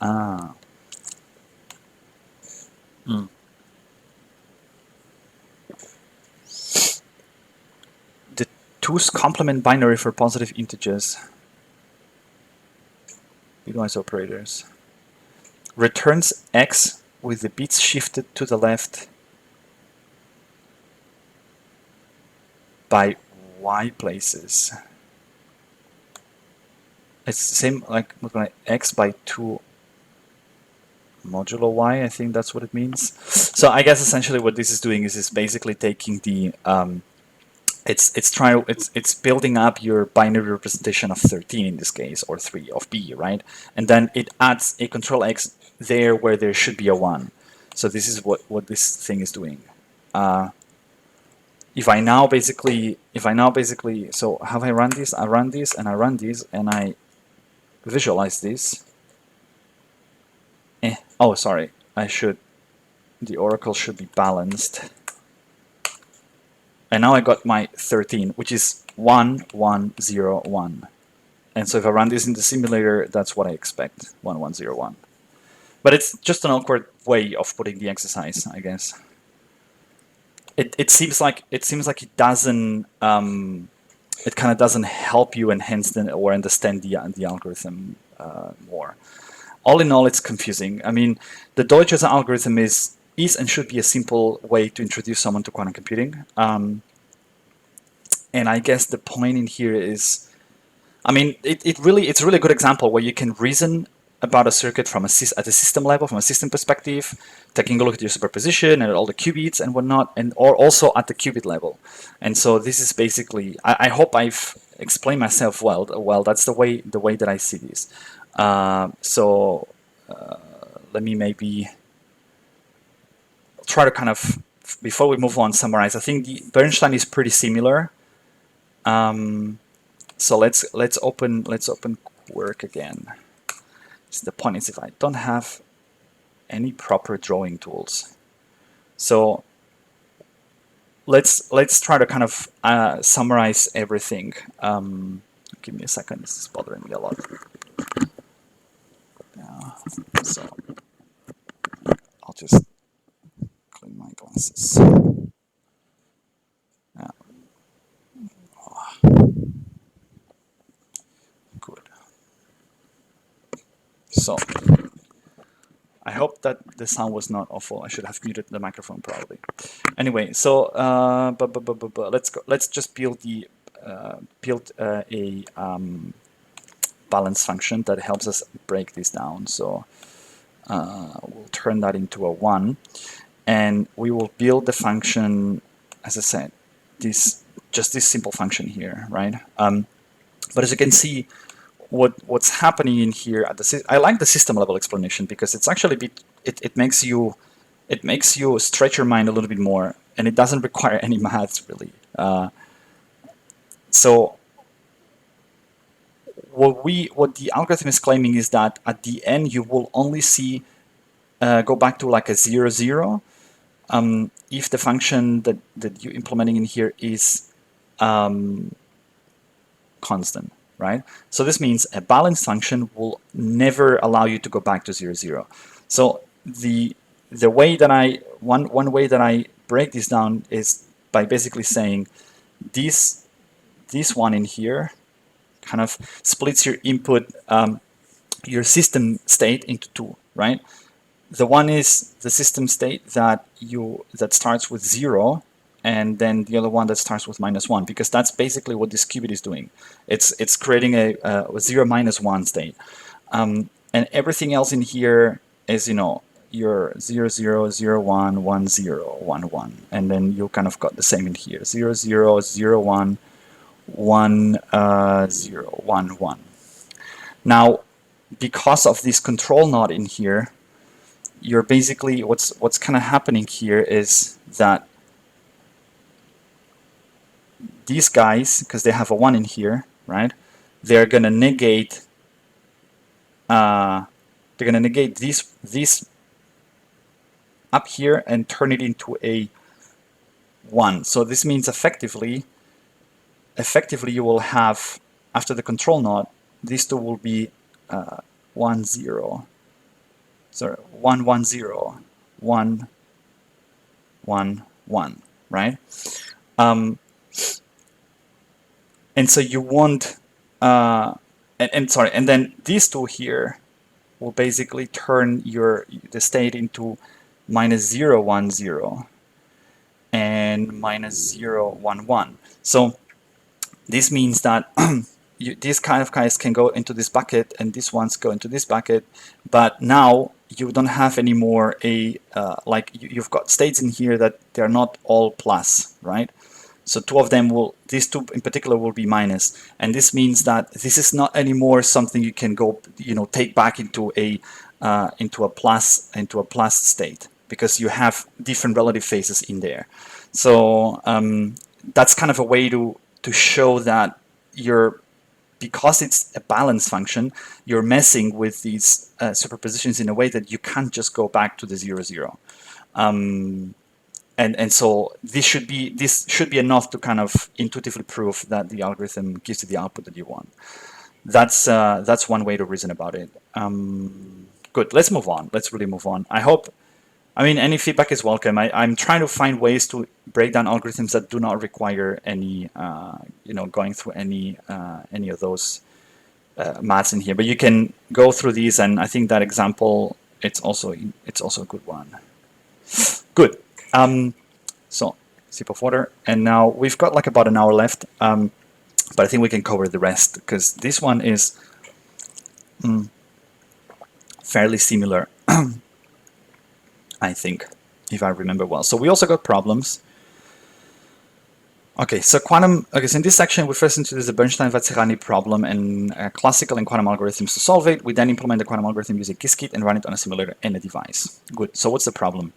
The 2's complement binary for positive integers. Bitwise operators. Returns x with the bits shifted to the left by y places. It's the same like x by 2 modulo y, I think that's what it means. So I guess essentially what this is doing is basically taking the it's building up your binary representation of 13 in this case, or 3 of b, right? And then it adds a control x there where there should be a 1. So this is what this thing is doing. If I now basically, so have I run this? I run this and I run this and I visualize this. Oh, sorry, the oracle should be balanced. And now I got my 13, which is 1, 1, 0, 1. And so if I run this in the simulator, that's what I expect, 1, 1, 0, 1. But it's just an awkward way of putting the exercise, I guess. It seems like it doesn't, it kind of doesn't help you enhance or understand the algorithm more. All in all, it's confusing. I mean, the Deutsch algorithm is and should be a simple way to introduce someone to quantum computing. And I guess the point in here is, I mean, it's a really good example where you can reason about a circuit from at the system level, from a system perspective, taking a look at your superposition and at all the qubits and whatnot, and or also at the qubit level. And so this is basically, I hope I've explained myself well. Well, that's the way that I see this. Let me maybe try to kind of, before we move on, summarize. I think the Bernstein is pretty similar. So let's open Quark again. So the point is, if I don't have any proper drawing tools, so let's try to kind of summarize everything. Give me a second. This is bothering me a lot. So I'll just clean my glasses. Good. So I hope that the sound was not awful. I should have muted the microphone probably. Anyway, so let's go. Let's just build a balance function that helps us break this down. So we'll turn that into a 1, and we will build the function, as I said, just this simple function here, right? But as you can see, what's happening in here at I like the system level explanation because it's actually it makes you stretch your mind a little bit more, and it doesn't require any maths really. So what the algorithm is claiming is that at the end you will only see go back to like a 0, 0 if the function that you're implementing in here is constant, right? So this means a balanced function will never allow you to go back to 0, 0. So the way that one way that I break this down is by basically saying this one in here kind of splits your input, your system state into 2, right? The one is the system state that starts with 0, and then the other one that starts with -1, because that's basically what this qubit is doing. It's creating a 0, -1 state, and everything else in here is, you know, your 0, 0, 0, 1, 1, 0, 1, 1, and then you kind of got the same in here, 0, 0, 0, 1, 1, 0, 1, 1. Now, because of this control knot in here, you're basically, what's kind of happening here is that these guys, because they have a 1 in here, right? They're gonna negate this up here and turn it into a 1. So this means effectively you will have, after the control knot, these two will be 1, 0. Sorry, 1, 1, 0, 1, 1, 1, right? And so you want, and then these two here will basically turn the state into -0, 1, 0 and -0, 1, 1. So this means that these kind of guys can go into this bucket, and these ones go into this bucket, but now you don't have anymore like you've got states in here that they're not all plus, right? So two of them these two in particular will be minus, and this means that this is not anymore something you can go, you know, take back into a plus state, because you have different relative phases in there. So that's kind of a way to show that because it's a balanced function, you're messing with these superpositions in a way that you can't just go back to the 0, 0. And so this should be enough to kind of intuitively prove that the algorithm gives you the output that you want. That's one way to reason about it. Good. Let's move on. Let's really move on. I mean, any feedback is welcome. I'm trying to find ways to break down algorithms that do not require any, going through any of those maths in here. But you can go through these, and I think that example it's also a good one. Good. So sip of water, and now we've got like about an hour left, but I think we can cover the rest, because this one is fairly similar, I think, if I remember well. So we also got problems. Okay, so so in this section, we first introduce the Bernstein-Vazirani problem and classical and quantum algorithms to solve it. We then implement the quantum algorithm using Qiskit and run it on a simulator and a device. Good, so what's the problem?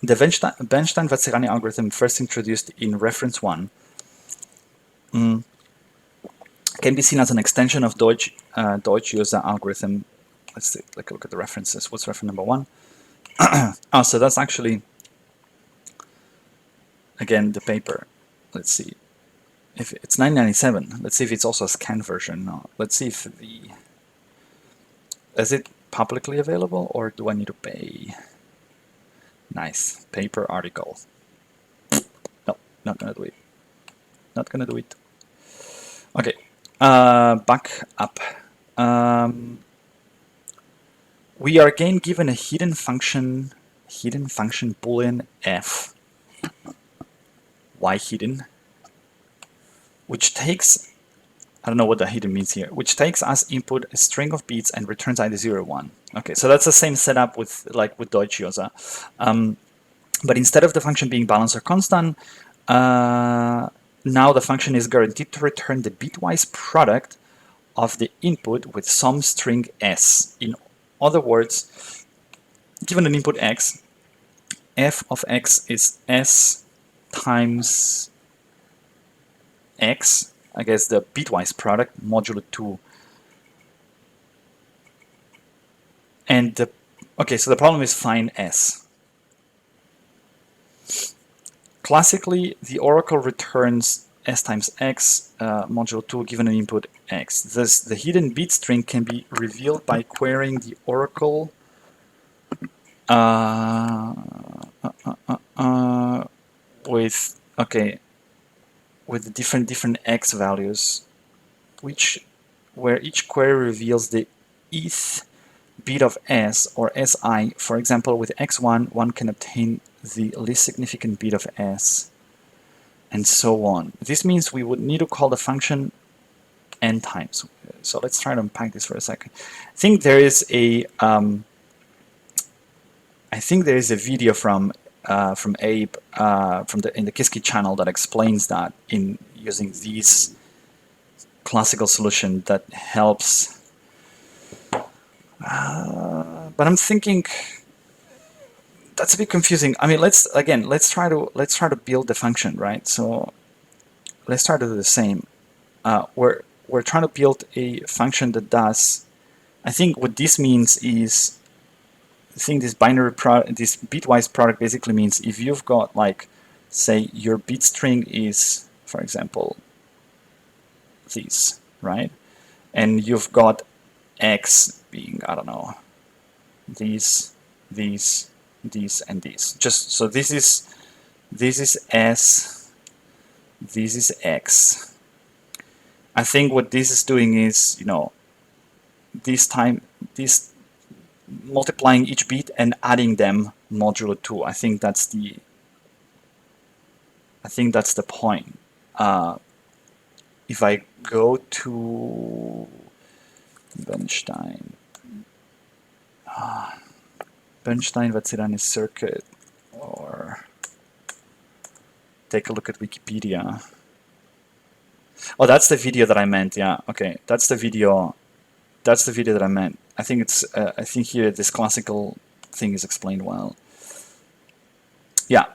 The Bernstein-Vazirani algorithm, first introduced in reference 1, can be seen as an extension of Deutsch user algorithm. Let's take a look at the references. What's reference number 1? Oh, so that's actually, again, the paper. Let's see. If it's 997, let's see if it's also a scanned version. No, let's see if is it publicly available or do I need to pay? Nice, paper article. No, not gonna do it. Not gonna do it. Okay, back up. We are again given a hidden function boolean f. Why hidden? Which takes, I don't know what the hidden means here, which takes as input a string of bits and returns either 0 or 1. Okay, so that's the same setup with Deutsch user. But instead of the function being balanced or constant, now the function is guaranteed to return the bitwise product of the input with some string s. In other words, given an input x, f of x is s times x, I guess the bitwise product, modulo 2. And okay, so the problem is find s. Classically, the oracle returns s times x modulo 2 given an input x. Thus, the hidden bit string can be revealed by querying the oracle with, okay, with different x values, where each query reveals the eth bit of s or si. For example, with x1, one can obtain the least significant bit of s, and so on. This means we would need to call the function n times. So let's try to unpack this for a second. I think there is a video from Abe in the Qiskit channel that explains that in using these classical solution that helps. But I'm thinking that's a bit confusing. I mean, let's try to build the function, right? So let's try to do the same. We're trying to build a function that does. I think what this means is, I think this this bitwise product basically means if you've got, like, say your bit string is, for example, this, right? And you've got x being, I don't know, these, and these. Just so this is s, this is x. I think what this is doing is, you know, this multiplying each bit and adding them modulo 2. I think that's the point. If I go to Bernstein, Bernstein-Vazirani circuit, or take a look at Wikipedia. Oh, that's the video that I meant. Yeah, okay, that's the video. That's the video that I meant. I think it's. I think here this classical thing is explained well. Yeah,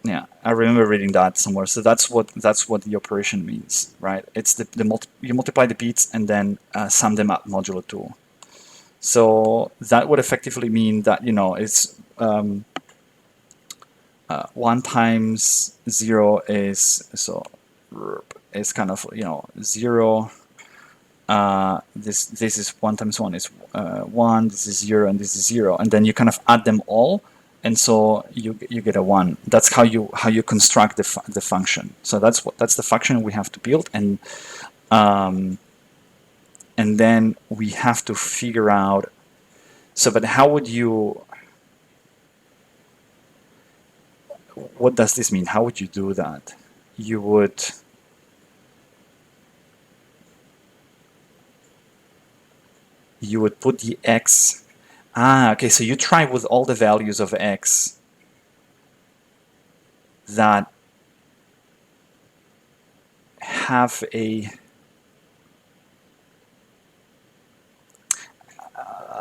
yeah. I remember reading that somewhere. So that's what the operation means, right? It's you multiply the bits and then sum them up modulo 2. So that would effectively mean that, you know, it's 1 times 0 is, so it's kind of, you know, 0. This is 1 times 1 is 1. This is 0 and this is 0, and then you kind of add them all, and so you get a 1. That's how you construct the function. So that's the function we have to build, and then we have to figure out. So, but how would you? What does this mean? How would you do that? You would. you would put the x. Ah, okay, so you try with all the values of x that have a,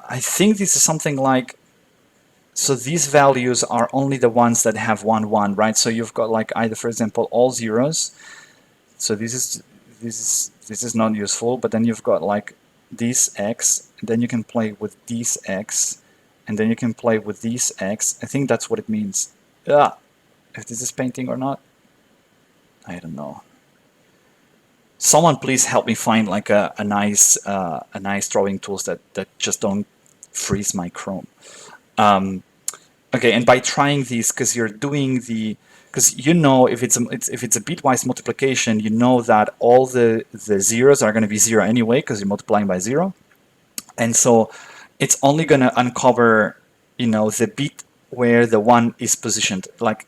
I think this is something like, so these values are only the ones that have 1, 1, right? So you've got like either, for example, all zeros. So this is not useful, but then you've got like this x, and then you can play with these x, and then you can play with these x. I think that's what it means. If this is painting or not, I don't know. Someone please help me find like a nice drawing tools that just don't freeze my Chrome. Okay, and by trying these, because you're doing the, because you know if it's a bitwise multiplication, you know that all the zeros are going to be 0 anyway because you're multiplying by 0, and so it's only going to uncover, you know, the bit where the 1 is positioned. Like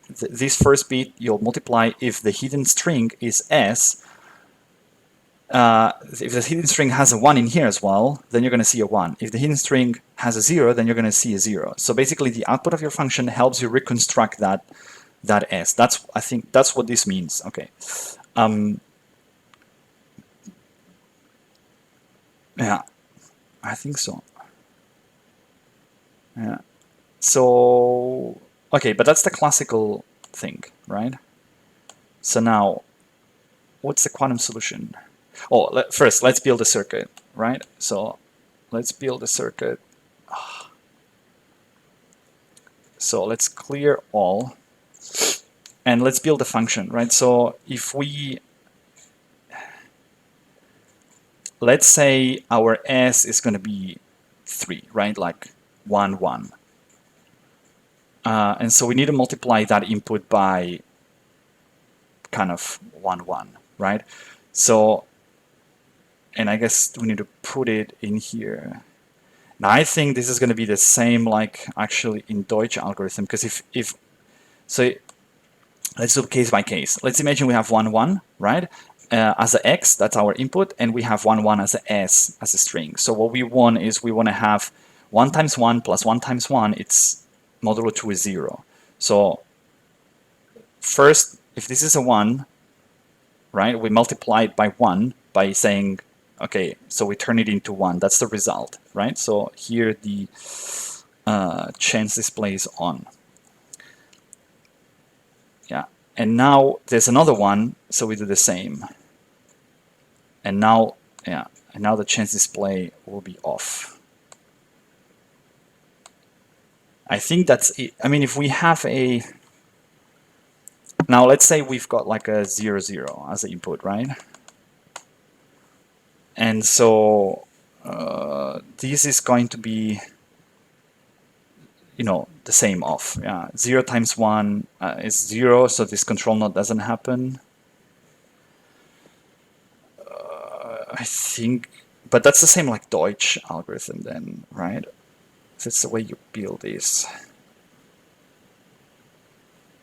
this first bit, you'll multiply if the hidden string is s. If the hidden string has a 1 in here as well, then you're going to see a 1. If the hidden string has a 0, then you're going to see a 0. So basically, the output of your function helps you reconstruct that s. I think that's what this means. Okay. Yeah, I think so. Yeah. So okay, but that's the classical thing, right? So now, what's the quantum solution? Oh, first let's build a circuit, right? So let's build a circuit. So let's clear all, and let's build a function, right? So if we, let's say our s is going to be 3, right? Like 1, 1. And so we need to multiply that input by kind of 1, 1, right? So, and I guess we need to put it in here. Now I think this is going to be the same like actually in Deutsch algorithm, because if so let's do case by case. Let's imagine we have 1, 1, right? As a x, that's our input, and we have 1, 1 as a s, as a string. So what we want is we want to have 1 times 1 plus 1 times 1, it's modulo 2 is 0. So first, if this is a 1, right, we multiply it by 1 by saying, okay, so we turn it into 1. That's the result, right? So here the chance display is on. Yeah, and now there's another one, so we do the same. And now, yeah, and now the chance display will be off. I think that's it. I mean, if we have a, now let's say we've got like a 0, 0 as the input, right? And so this is going to be, you know, the same off. Yeah, 0 times 1 is 0, so this control node doesn't happen. I think, but that's the same like Deutsch algorithm then, right? That's the way you build this.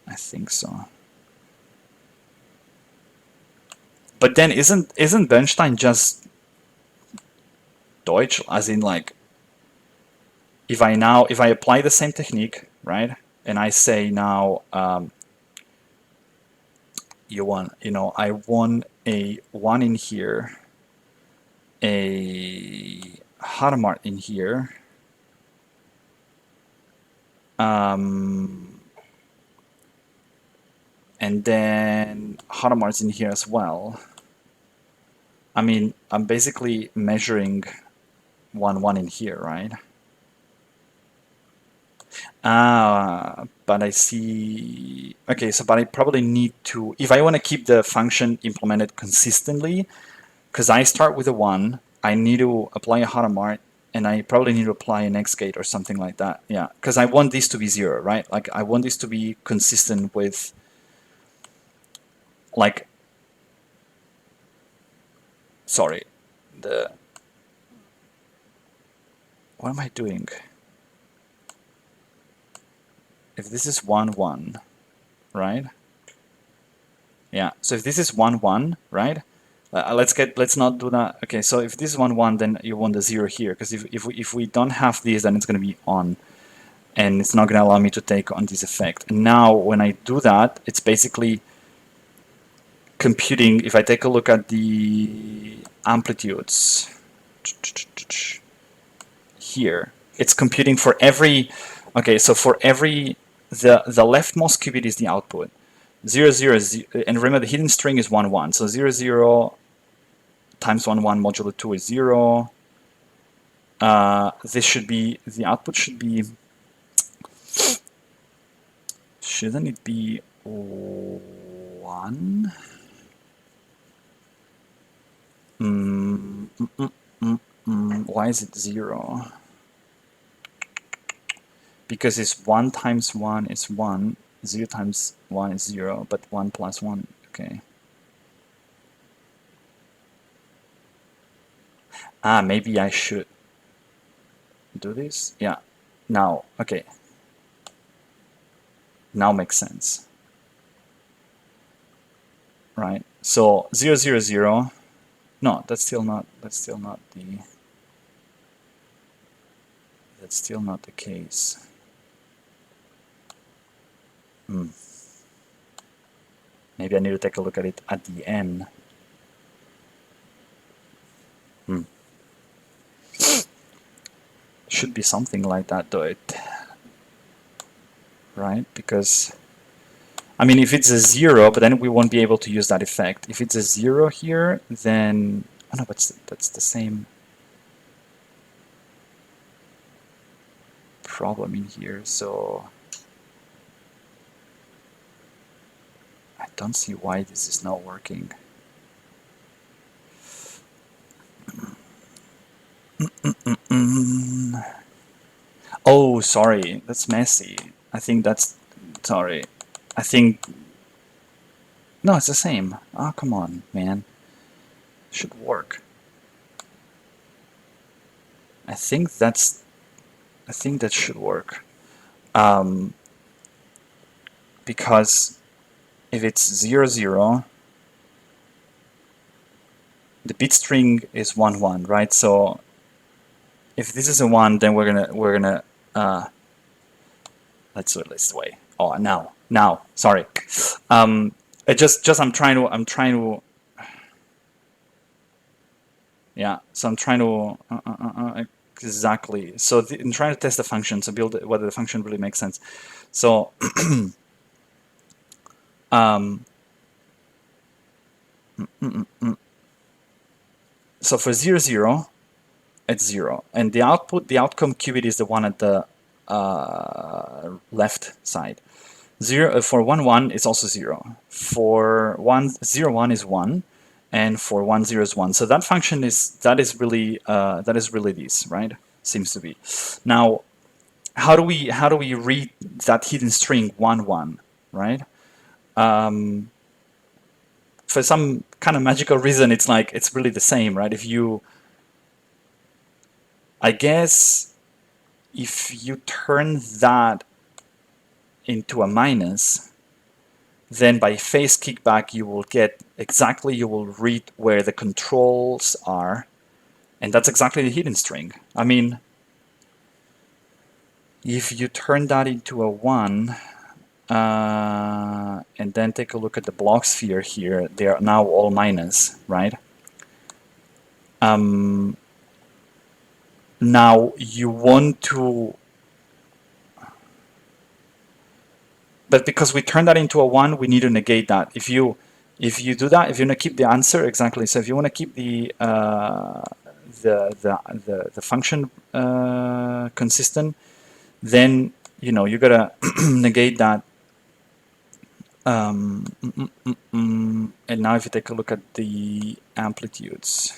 I think so. But then isn't Bernstein just Deutsch, as in like, if I apply the same technique, right, and I say now I want a 1 in here, a Hadamard in here, and then Hadamards in here as well. I mean, I'm basically measuring 1, 1 in here, right? But I see. Okay, so but I probably need to, if I want to keep the function implemented consistently, because I start with a 1, I need to apply a Hadamard, and I probably need to apply an X gate or something like that. Yeah, because I want this to be 0, right? Like I want this to be consistent with, like, sorry, what am I doing? If this is 1, 1, right? Yeah, so if this is 1, 1, right? let's not do that. Okay, so if this is 1 1, then you want the 0 here, because if we don't have this, then it's going to be on, and it's not going to allow me to take on this effect. And now when I do that, it's basically computing. If I take a look at the amplitudes here, it's computing for every. Okay, so for every the leftmost qubit is the output. 0 0 0, and remember the hidden string is 1 1. So 0 0 times 1 1 modulo 2 is 0. This should be, the output should be, shouldn't it be 1? Why is it 0? Because it's 1 times 1 is 1, 0 times 1 is 0, but 1 plus 1, okay. Maybe I should do this? Yeah, now, okay. Now makes sense. Right, so 0 0 0, no, that's still not the case. Maybe I need to take a look at it at the end. Should be something like that, though, right? Because, I mean, if it's a 0, but then we won't be able to use that effect. If it's a 0 here, then, oh no, but that's the same problem in here, so I don't see why this is not working. Oh, sorry, that's messy. I think that's, sorry. I think, no, it's the same. Oh, come on, man. Should work. I think that should work. Because if it's 0 0, the bit string is 1 1, right? So if this is a 1, then we're gonna let's do it this way. Oh, now, sorry. I'm trying to. Yeah, so I'm trying to exactly. So I'm trying to test the function to build whether the function really makes sense. So so for 0 0, it's 0, and the outcome qubit is the one at the left side. 0 for 1 1 is also 0. For 1 0 1 is 1, and for 1 0 is 1. So that function is really this, right? Seems to be. Now, how do we read that hidden string 1 1, right? For some kind of magical reason, it's like it's really the same, right? I guess if you turn that into a minus, then by phase kickback you will read where the controls are, and that's exactly the hidden string. I mean, if you turn that into a 1 and then take a look at the block sphere here, they are now all minus, right? Now you want to, but because we turn that into a 1, we need to negate that. If you do that, if you want to keep the answer exactly, so if you want to keep the function consistent, then you gotta negate that. And now if you take a look at the amplitudes,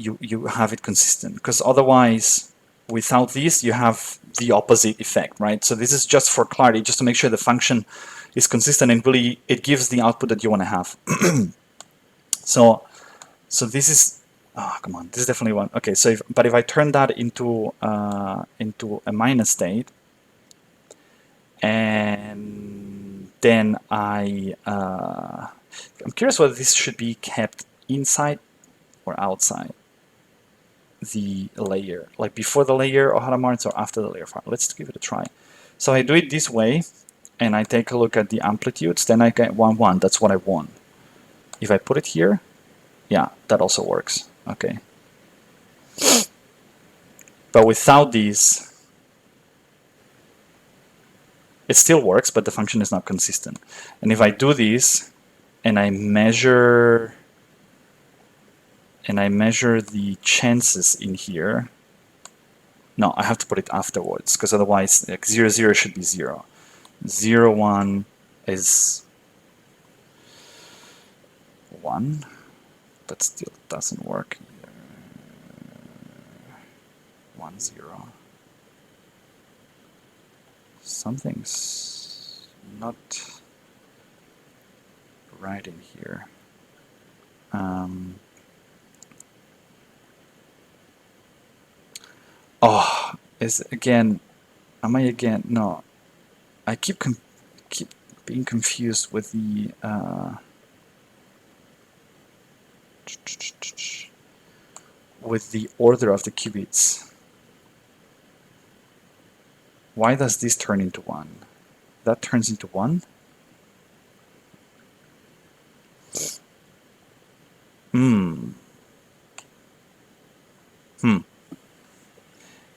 you have it consistent, because otherwise, without this, you have the opposite effect, right? So this is just for clarity, just to make sure the function is consistent and really it gives the output that you want to have. So this is, oh, come on, this is definitely one. Okay, so but if I turn that into a minus state, and then I I'm curious whether this should be kept inside or outside the layer, like before the layer of Hadamard's or after the layer of Hadamard. Let's give it a try. So I do it this way, and I take a look at the amplitudes, then I get 1, 1. That's what I want. If I put it here, yeah, that also works. Okay. But without these, it still works, but the function is not consistent. And if I do this, and I measure the chances in here, no, I have to put it afterwards, because otherwise like 0, 0 should be 0. 0, 1 is 1. That still doesn't work. 1, 0. Something's not right in here. Oh, is again, am I again? No, I keep being confused with the order of the qubits. Why does this turn into 1? That turns into 1?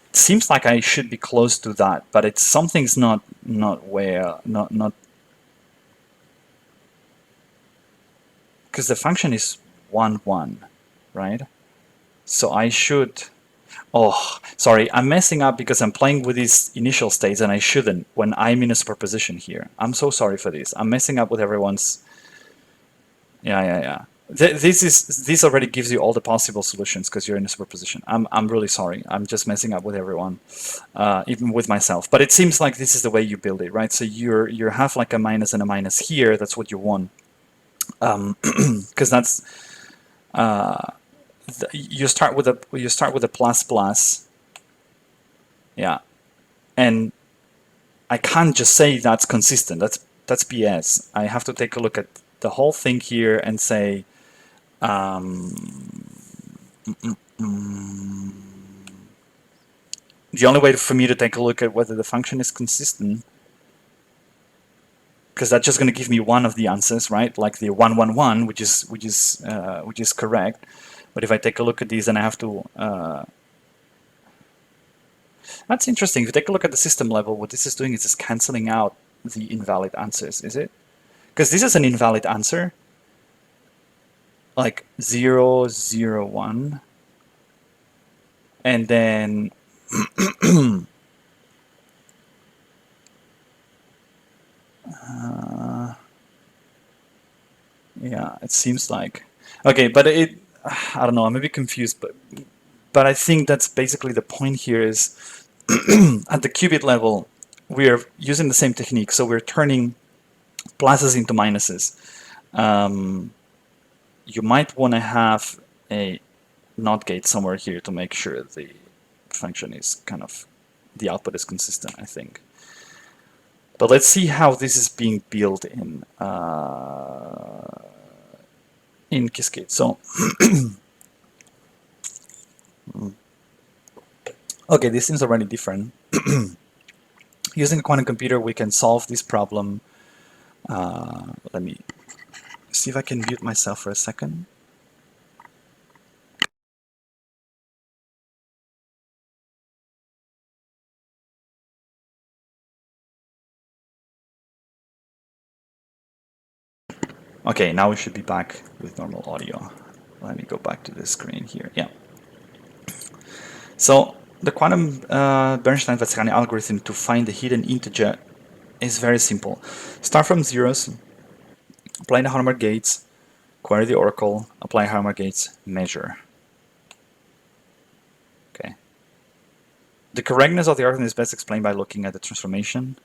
It seems like I should be close to that, but it's something's not because the function is 1, 1, right? So I should. Oh, sorry, I'm messing up because I'm playing with these initial states and I shouldn't when I'm in a superposition here. I'm so sorry for this. I'm messing up with everyone's. Yeah. This already gives you all the possible solutions because you're in a superposition. I'm really sorry. I'm just messing up with everyone, even with myself. But it seems like this is the way you build it, right? So you have like a minus and a minus here. That's what you want, because that's you start with a plus plus. Yeah, and I can't just say that's consistent. That's BS. I have to take a look at the whole thing here and say. The only way for me to take a look at whether the function is consistent, because that's just going to give me one of the answers, right? Like the 1, 1, 1, which is correct. But if I take a look at these, then I have to. That's interesting. If you take a look at the system level, what this is doing is just canceling out the invalid answers. Is it? Because this is an invalid answer. Like 0, 0, 1, and then yeah, it seems like okay, but I don't know. I'm a bit confused, but I think that's basically the point here. Is at the qubit level, we're using the same technique, so we're turning pluses into minuses. You might want to have a NOT gate somewhere here to make sure the function is kind of, the output is consistent, I think. But let's see how this is being built in Qiskit. So, okay, this seems already different. Using a quantum computer, we can solve this problem. Let me see if I can mute myself for a second. Okay, now we should be back with normal audio. Let me go back to the screen here. Yeah. So the quantum Bernstein-Vazirani algorithm to find the hidden integer is very simple. Start from zeros, apply the Hadamard gates, query the oracle, apply Hadamard gates, measure. Okay. The correctness of the algorithm is best explained by looking at the transformation.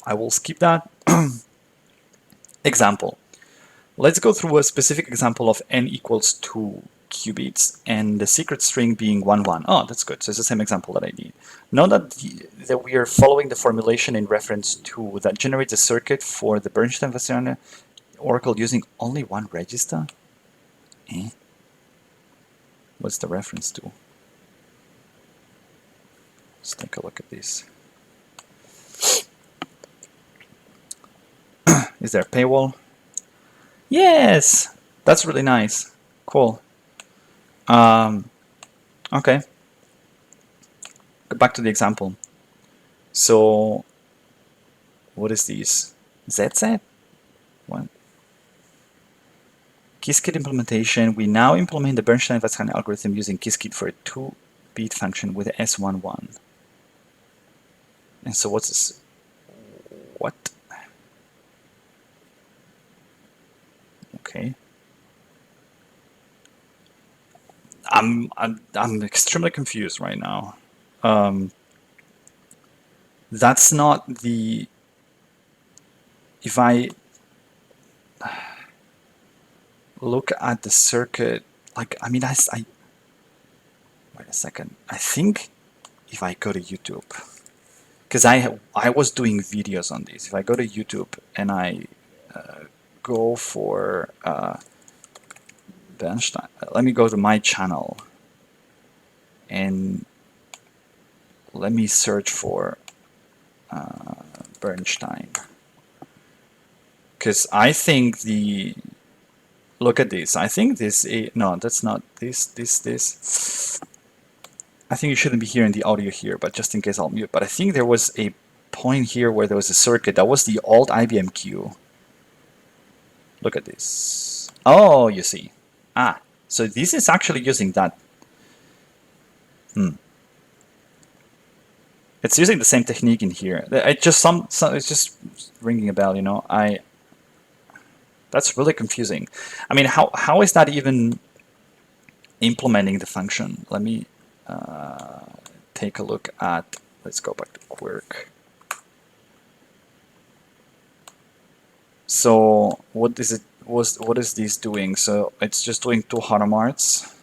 I will skip that. Example. Let's go through a specific example of n equals 2 qubits. qubits and the secret string being 1, 1. Oh, that's good. So it's the same example that I need. Note that we are following the formulation in reference to that generates a circuit for the Bernstein oracle using only one register. Eh? What's the reference to? Let's take a look at this. Is there a paywall? Yes! That's really nice. Cool. Okay. Go back to the example. So, what is this? ZZ? What? Qiskit implementation. We now implement the Bernstein-Wetzstein algorithm using Qiskit for a 2-bit function with S11. And so what's this? What? Okay. I'm extremely confused right now. That's not the. If I look at the circuit, like I mean, I wait a second. I think if I go to YouTube, because I was doing videos on this. If I go to YouTube and I go for Bernstein, let me go to my channel and let me search for Bernstein, because I think the look at this. I think this no, that's not this. I think you shouldn't be hearing the audio here, but just in case I'll mute. But I think there was a point here where there was a circuit. That was the old IBM Q. Look at this. Oh, you see. Ah, so this is actually using that. It's using the same technique in here. It just it's just ringing a bell, you know. That's really confusing. I mean, how is that even implementing the function? Let me take a look at. Let's go back to Quirk. So what is it? What is this doing? So it's just doing 2 Hadamard's,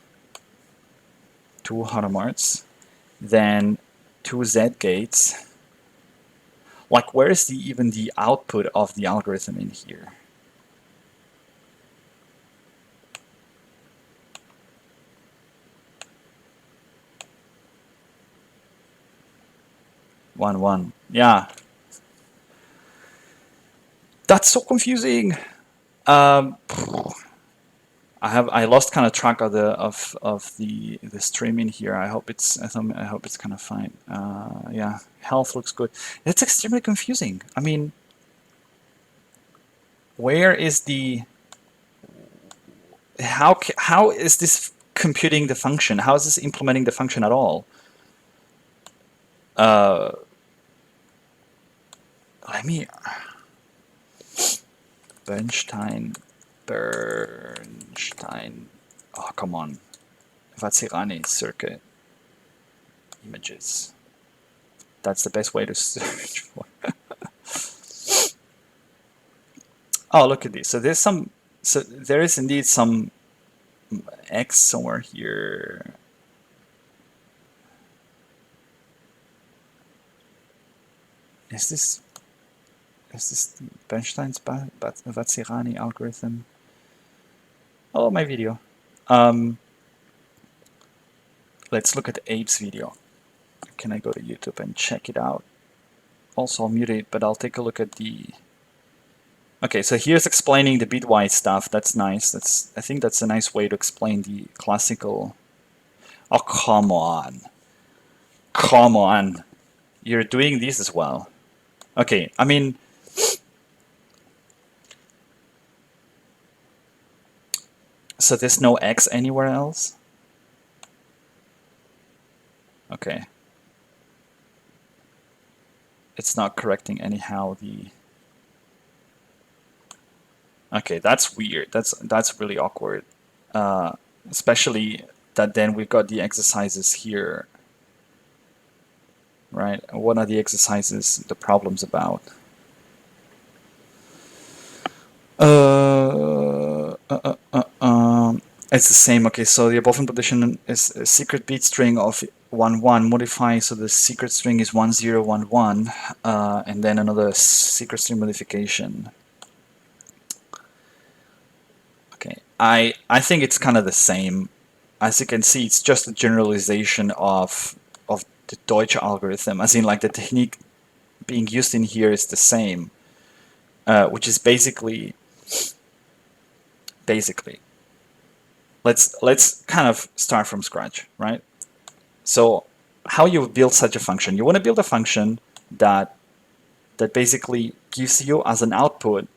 then 2 Z gates. Like, where is even the output of the algorithm in here? One. Yeah. That's so confusing. I lost kind of track of the stream in here. I hope it's kind of fine. Yeah, health looks good. It's extremely confusing. I mean, where is the how is this computing the function? How is this implementing the function at all? Let me Bernstein. Oh, come on. Wetzstein circuit images. That's the best way to search for. Oh, look at this. So there's some. So there is indeed some X somewhere here. Is this Bernstein's Wetzstein algorithm? Oh, my video. Let's look at Abe's video. Can I go to YouTube and check it out? Also, I'll mute it, but I'll take a look at the. Okay, so here's explaining the bitwise stuff. That's nice. I think that's a nice way to explain the classical. Oh, come on. Come on. You're doing this as well. Okay, I mean, so there's no X anywhere else? Okay. It's not correcting anyhow the. Okay, that's weird. That's really awkward. Especially that then we've got the exercises here. Right? What are the exercises, the problems about? It's the same. Okay, so the above partition is a secret bit string of 1 1 modify, so the secret string is 1 0 1 1, and then another secret string modification. Okay, I think it's kind of the same. As you can see, it's just a generalization of the Deutsch algorithm, as in like the technique being used in here is the same, which is basically let's kind of start from scratch, right? So how you build such a function? You want to build a function that basically gives you as an output.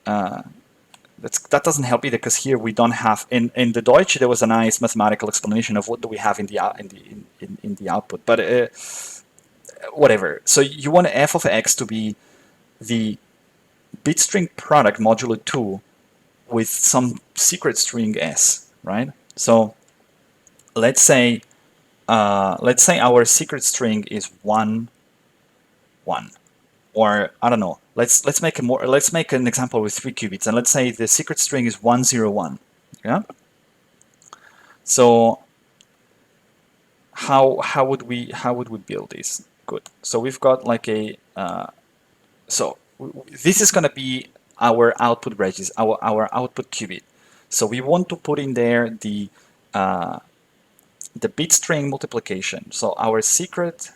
That doesn't help either, because here we don't have in the Deutsch there was a nice mathematical explanation of what do we have in the output, but whatever. So you want f of x to be the bit string product modulo 2 with some secret string s, right? So let's say our secret string is 1 1, or I don't know. Let's make an example with 3 qubits, and let's say the secret string is 1 0 1. Yeah. So how would we build this? Good. So we've got like a this is going to be our output regis, our output qubit. So we want to put in there the bit string multiplication. So our secret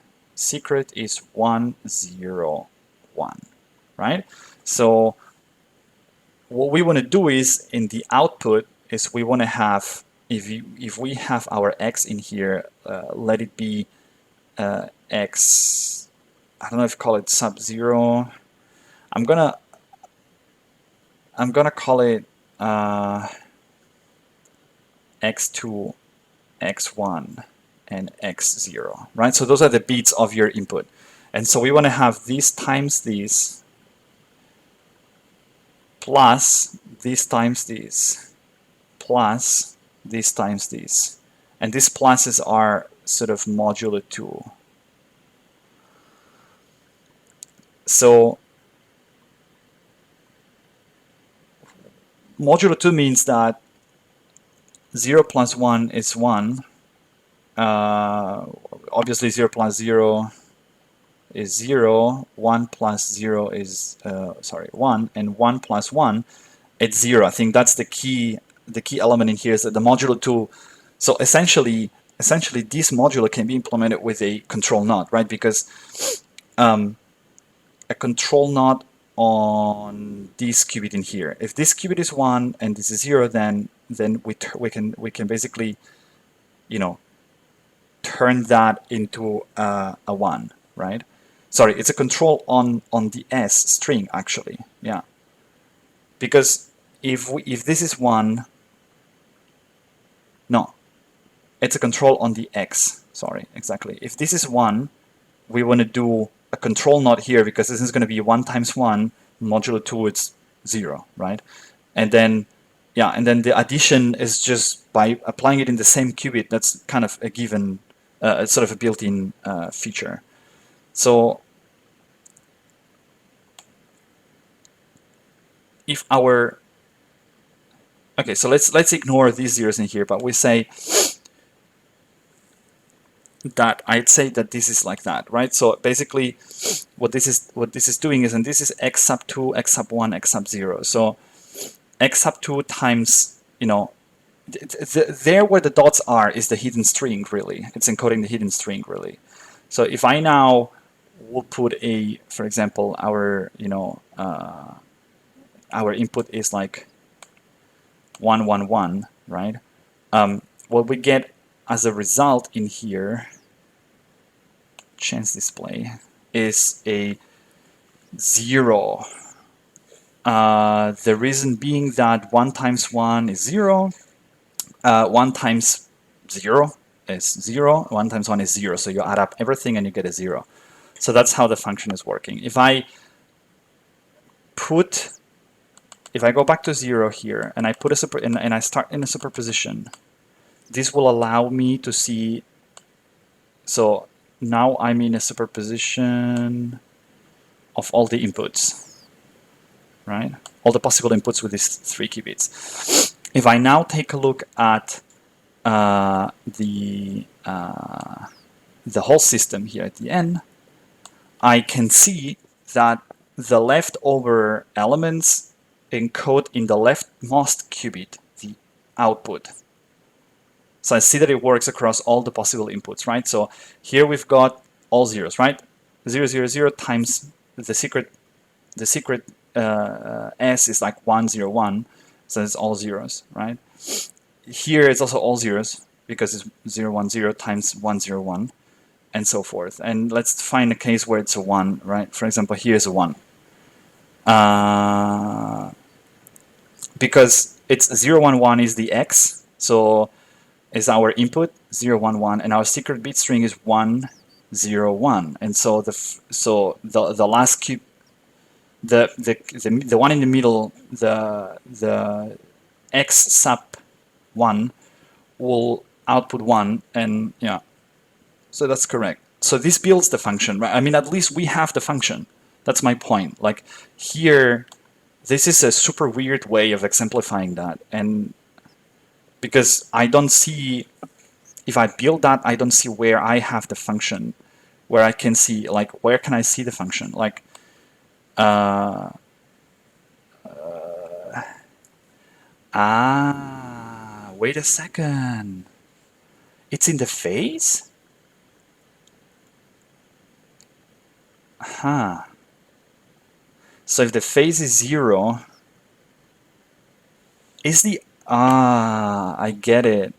is 1 0 1, right? So what we want to do is in the output is we want to have, if we have our x in here, let it be x, I don't know if I call it sub 0. I'm gonna call it x2, x1, and x0, right? So those are the bits of your input, and so we want to have this times this plus this times this plus this times this, and these pluses are sort of modulo 2. So modulo 2 means that 0 plus 1 is 1. Obviously 0 plus 0 is 0, 1 plus 0 is 1, and 1 plus 1 it's 0. I think that's the key element in here, is that the modulo 2. So essentially this modulo can be implemented with a control NOT, right? Because a control NOT on this qubit in here. If this qubit is 1 and this is 0, then we can basically, you know, turn that into a 1, right? Sorry, it's a control on the S string, actually. Yeah, because if this is 1, no, it's a control on the X. Sorry, exactly. If this is 1, we want to do a control NOT here, because this is going to be 1 times 1 modulo 2, it's 0, right? And then yeah, and then the addition is just by applying it in the same qubit. That's kind of a given, sort of a built-in feature. So if our, okay, so let's ignore these zeros in here, but we say that I'd say that this is like that, right? So basically what this is doing is, and this is x sub 2, x sub 1, x sub 0. So x sub 2 times, you know, there where the dots are is the hidden string, really. It's encoding the hidden string, really. So if I now will put a, for example, our, you know, our input is like 1 1 1, right? What we get as a result in here, chance display, is a 0. The reason being that 1 times 1 is 0, 1 times 0 is 0, 1 times 1 is 0. So you add up everything and you get a 0. So that's how the function is working. If I go back to 0 here and I put a and I start in a superposition, this will allow me to see. So now I'm in a superposition of all the inputs, right? All the possible inputs with these 3 qubits. if I now take a look at the whole system here at the end, I can see that the leftover elements encode in the leftmost qubit the output. So I see that it works across all the possible inputs, right? So here we've got all zeros, right? 000 times the secret S is like 101, so it's all zeros, right? Here it's also all zeros because it's 010 times 101 and so forth. And let's find a case where it's a 1, right? For example, here's a 1. Because it's 011 is the X, so is our input 011, and our secret bit string is 101, and so the last cube, the one in the middle, the X sub 1 will output 1, and yeah, so that's correct. So this builds the function, right? I mean, at least we have the function. That's my point. Like here, this is a super weird way of exemplifying that, and because I don't see, if I build that, I don't see where I have the function, where I can see, like, where can I see the function? Like, wait a second. It's in the phase? Huh. So if the phase is 0, is the... I get it.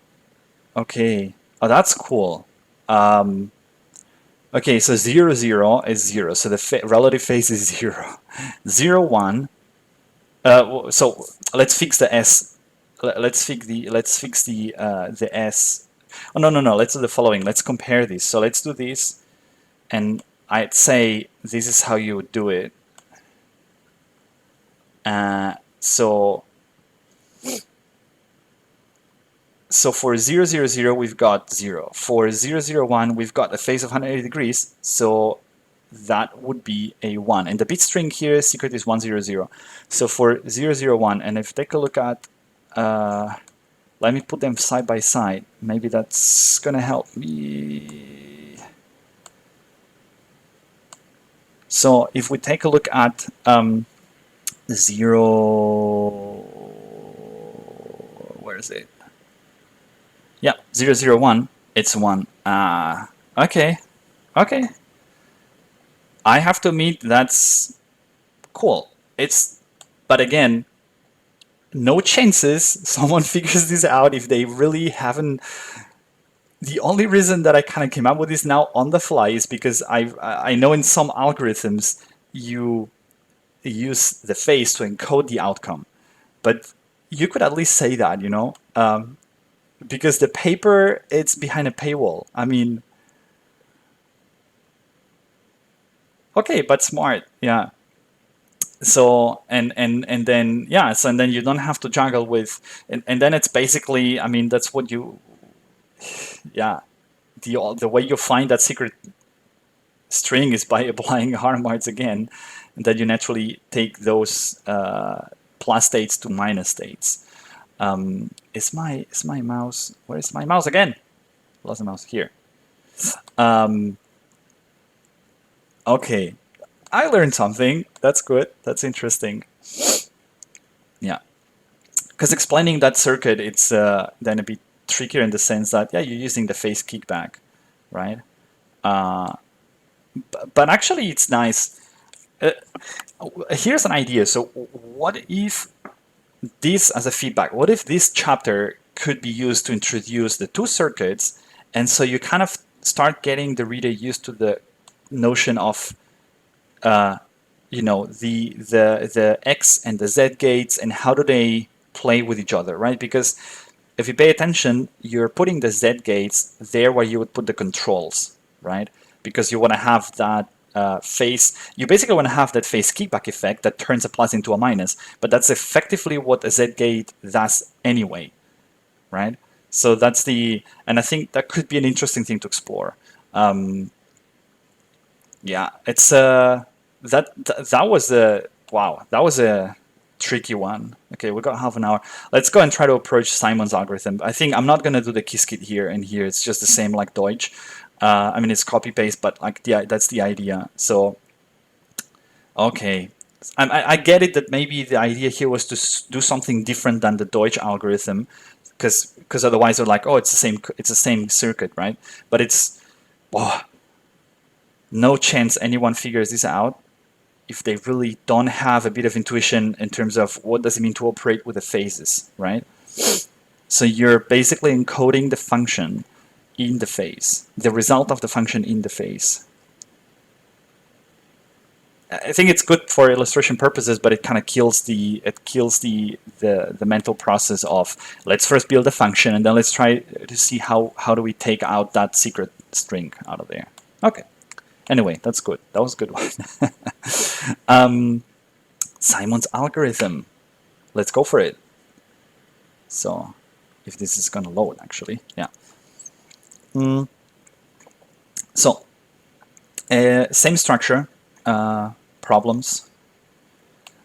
Okay. Oh, that's cool. Okay, so 0 is 0. So the relative phase is 0. 1. So let's fix the S. Let's fix the S. Oh, no. Let's do the following. Let's compare this. So let's do this, and I'd say this is how you would do it. So for 000, we've got 0. For 001, we've got a phase of 180 degrees, so that would be a 1. And the bit string here, secret, is 100. So for 001, and if you take a look at, let me put them side by side. Maybe that's going to help me. So if we take a look at 0, where is it? Yeah, 001, it's 1. Okay. I have to admit, that's cool. But again, no chances someone figures this out if they really haven't. The only reason that I kind of came up with this now on the fly is because I know in some algorithms you use the phase to encode the outcome, but you could at least say that, you know, because the paper, it's behind a paywall. I mean, okay, but smart, yeah. So and then yeah, so and then you don't have to juggle with, and then it's basically, I mean, that's what you, yeah, the way you find that secret string is by applying hard marks again, and then you naturally take those plus states to minus states. Is my mouse? Where is my mouse again? Lost the mouse here. Okay, I learned something. That's good. That's interesting. Yeah, because explaining that circuit, it's then a bit trickier in the sense that, yeah, you're using the phase kickback, right? But actually, it's nice. Here's an idea. So what if this as a feedback? What if this chapter could be used to introduce the two circuits, and so you kind of start getting the reader used to the notion of you know, the X and the Z gates, and how do they play with each other, right? Because if you pay attention, you're putting the Z gates there where you would put the controls, right? Because you want to have that phase, you basically want to have that phase kickback effect that turns a plus into a minus, but that's effectively what a Z gate does anyway, right? So that's and I think that could be an interesting thing to explore. Yeah, it's that was a wow. That was a tricky one. Okay, we got half an hour. Let's go and try to approach Simon's algorithm. I think I'm not going to do the Qiskit here and here. It's just the same like Deutsch. I mean, it's copy paste, but like that's the idea. So, okay. I get it that maybe the idea here was to do something different than the Deutsch algorithm, because otherwise they're like, oh, it's the same circuit, right? But it's no chance anyone figures this out if they really don't have a bit of intuition in terms of what does it mean to operate with the phases, right? So you're basically encoding the function in the phase, the result of the function in the phase. I think it's good for illustration purposes, but it kind of kills the mental process of let's first build a function and then let's try to see how do we take out that secret string out of there. Okay. Anyway, that's good. That was a good one. Simon's algorithm. Let's go for it. So, if this is gonna load, actually, yeah. So, same structure. Problems.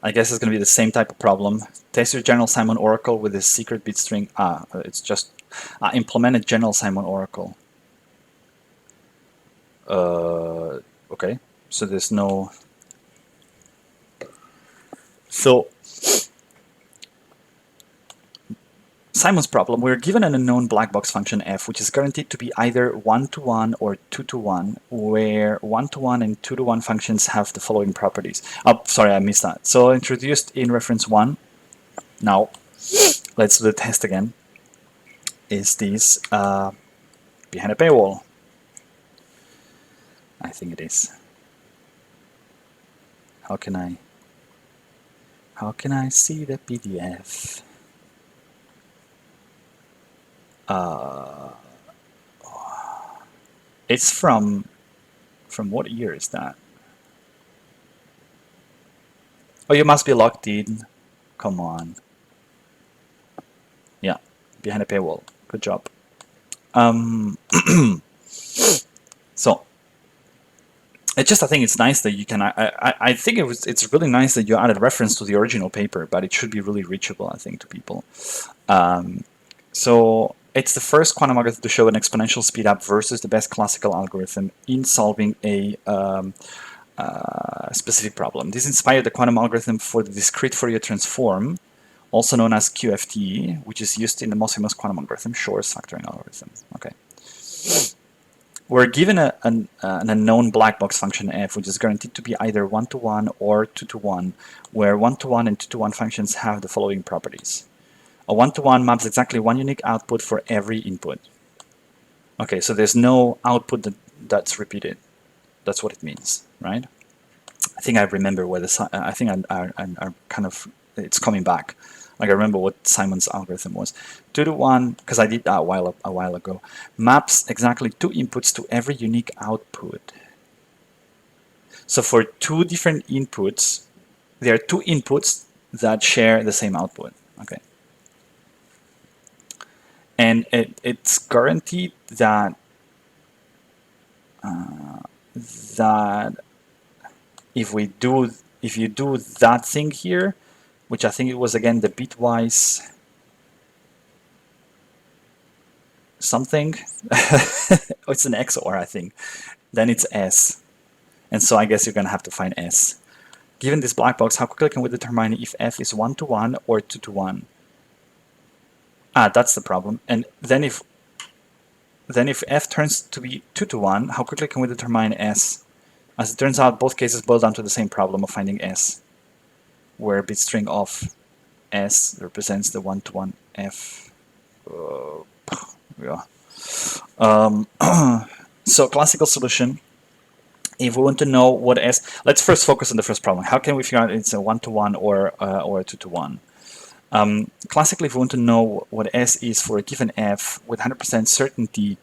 I guess it's going to be the same type of problem. Test your general Simon oracle with a secret bit string. It's just implement a general Simon oracle. Okay, so there's no. So Simon's problem, we're given an unknown black box function f, which is guaranteed to be either 1-to-1 or 2-to-1, where 1-to-1 and 2-to-1 functions have the following properties. Oh, sorry, I missed that. So introduced in reference 1. Now, let's do the test again. Is this behind a paywall? I think it is. How can I see the PDF? It's from what year is that? Oh, you must be logged in. Come on. Yeah, behind a paywall. Good job. So I think it's nice that you can. I think it's really nice that you added reference to the original paper, but it should be really reachable, I think, to people. So it's the first quantum algorithm to show an exponential speedup versus the best classical algorithm in solving a specific problem. This inspired the quantum algorithm for the discrete Fourier transform, also known as QFT, which is used in the most famous quantum algorithm, Shor's factoring algorithm. Okay. We're given an unknown black box function f, which is guaranteed to be either 1-to-1 or 2-to-1, where 1-to-1 and 2-to-1 functions have the following properties. A 1-to-1 maps exactly one unique output for every input. Okay, so there's no output that's repeated. That's what it means, right? I think I remember where I think I'm kind of, it's coming back. Like I remember what Simon's algorithm was. 2-to-1, because I did that a while ago, maps exactly 2 inputs to every unique output. So for 2 different inputs, there are 2 inputs that share the same output. Okay. And it's guaranteed that if you do that thing here, which I think it was again the bitwise something, it's an XOR, I think, then it's S. And so I guess you're going to have to find S. Given this black box, how quickly can we determine if F is 1-to-1 or 2-to-1? That's the problem. And then if F turns to be 2-to-1, how quickly can we determine S? As it turns out, both cases boil down to the same problem of finding S, where bit string of S represents the 1-to-1 F. Yeah. So classical solution, if we want to know what S, let's first focus on the first problem. How can we figure out it's a 1-to-1 or a 2-to-1? Classically, if we want to know what S is for a given F with 100% certainty,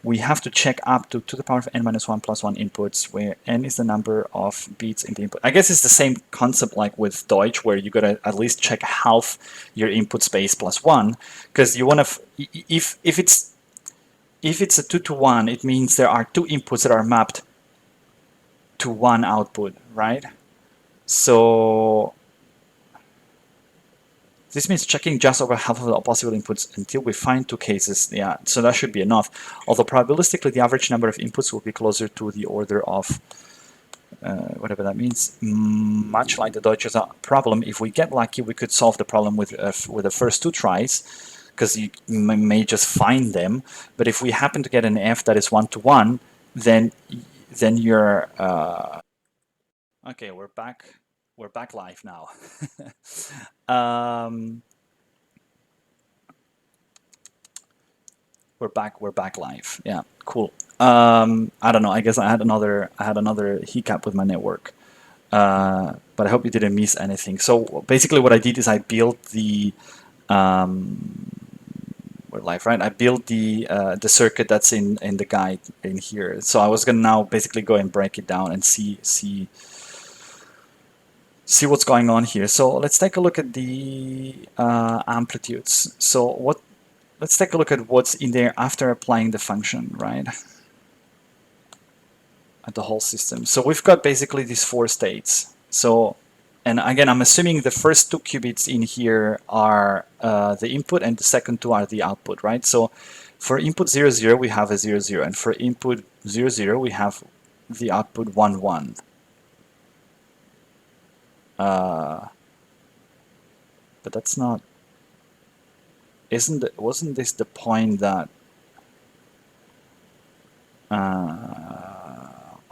we have to check up to the power of n minus 1 plus 1 inputs, where n is the number of bits in the input. I guess it's the same concept like with Deutsch, where you gotta at least check half your input space plus 1, because you want to, if it's a 2-to-1, it means there are 2 inputs that are mapped to 1 output, right? So This means checking just over half of the possible inputs until we find two cases. Yeah, so that should be enough. Although probabilistically, the average number of inputs will be closer to the order of whatever that means. Much like the Deutsch problem, if we get lucky, we could solve the problem with the first two tries, because you may just find them. But if we happen to get an F that is 1-to-1, then you're okay. We're back. We're back live now. We're back live. Yeah, cool. I don't know. I guess I had another hiccup with my network. But I hope you didn't miss anything. So basically, what I did is I built the we're live, right? I built the circuit that's in the guide in here. So I was gonna now basically go and break it down and see what's going on here. So let's take a look at the amplitudes. So let's take a look at what's in there after applying the function, right? At the whole system. So we've got basically these four states. So, and again, I'm assuming the first two qubits in here are the input and the second two are the output, right? So for input 0, 0, we have a 0, 0. And for input 0, 0, we have the output 1, 1. But that's not, wasn't this the point that,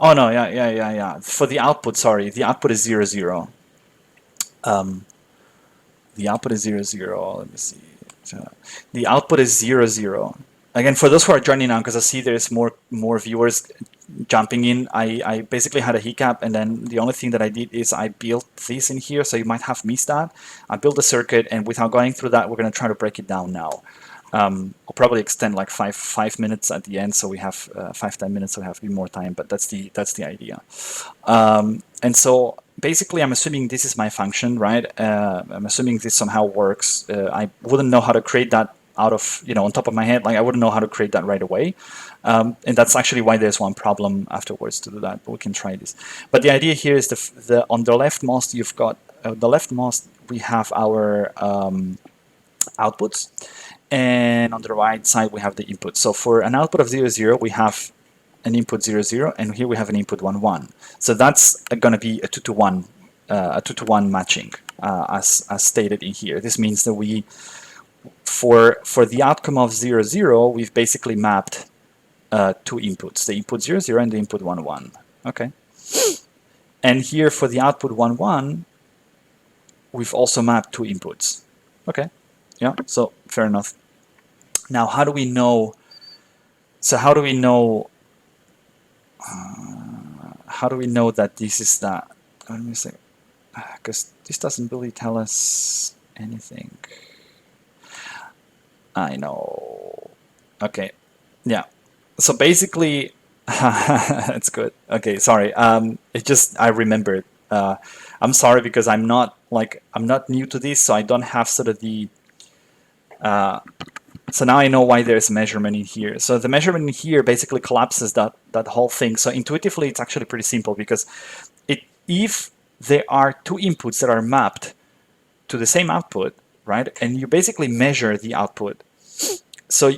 oh no, yeah. For the output, sorry, the output is 0, 0. The output is 0, 0. Let me see. The output is 0, 0. Again, for those who are joining now, because I see there's more viewers jumping in, I basically had a hiccup, and then the only thing that I did is I built this in here, so you might have missed that. I built the circuit, and without going through that, we're going to try to break it down now. I'll probably extend like five minutes at the end, so we have 5-10 minutes, so we have a bit more time. But that's the idea. And so basically, I'm assuming this is my function, right? I'm assuming this somehow works. I wouldn't know how to create that out of on top of my head. Like I wouldn't know how to create that right away. And that's actually why there's one problem afterwards to do that. But we can try this. But the idea here is the on the leftmost you've got the leftmost we have our outputs. And on the right side, we have the input. So for an output of 0, 0, we have an input 0, 0, and here we have an input 1, 1. So that's going to be a 2-to-1, matching, as stated in here. This means that we, for the outcome of 0, 0, we've basically mapped two inputs, the input 0, 0 and the input 1, 1. Okay. And here for the output 1, 1, we've also mapped two inputs. Okay. Yeah, so fair enough. Now, how do we know? So how do we know? How do we know that this is that? Let me see, because this doesn't really tell us anything. I know. Okay, yeah. So basically, it's good. Okay, sorry. It just I remembered. I'm sorry because I'm not new to this, so I don't have sort of the. So now I know why there's a measurement in here. So the measurement in here basically collapses that whole thing. So intuitively, it's actually pretty simple because if there are two inputs that are mapped to the same output, right, and you basically measure the output, so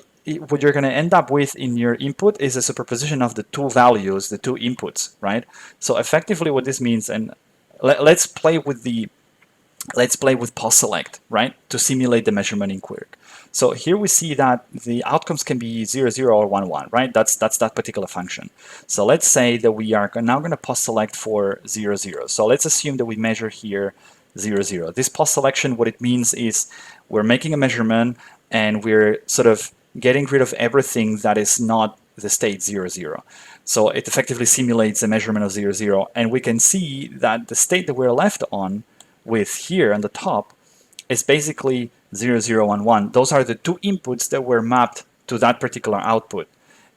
what you're going to end up with in your input is a superposition of the two values, the two inputs, right? So effectively, what this means, and let's play with pos select, right, to simulate the measurement in Quirk. So here we see that the outcomes can be 0, 0 or 1, 1, right? That's that particular function. So let's say that we are now going to pos select for 0, 0. So let's assume that we measure here 0, 0. This pos selection, what it means is we're making a measurement and we're sort of getting rid of everything that is not the state 0, 0. So it effectively simulates the measurement of 0, 0. And we can see that the state that we're left on with here on the top is basically 0, 0, 1, 1. Those are the two inputs that were mapped to that particular output.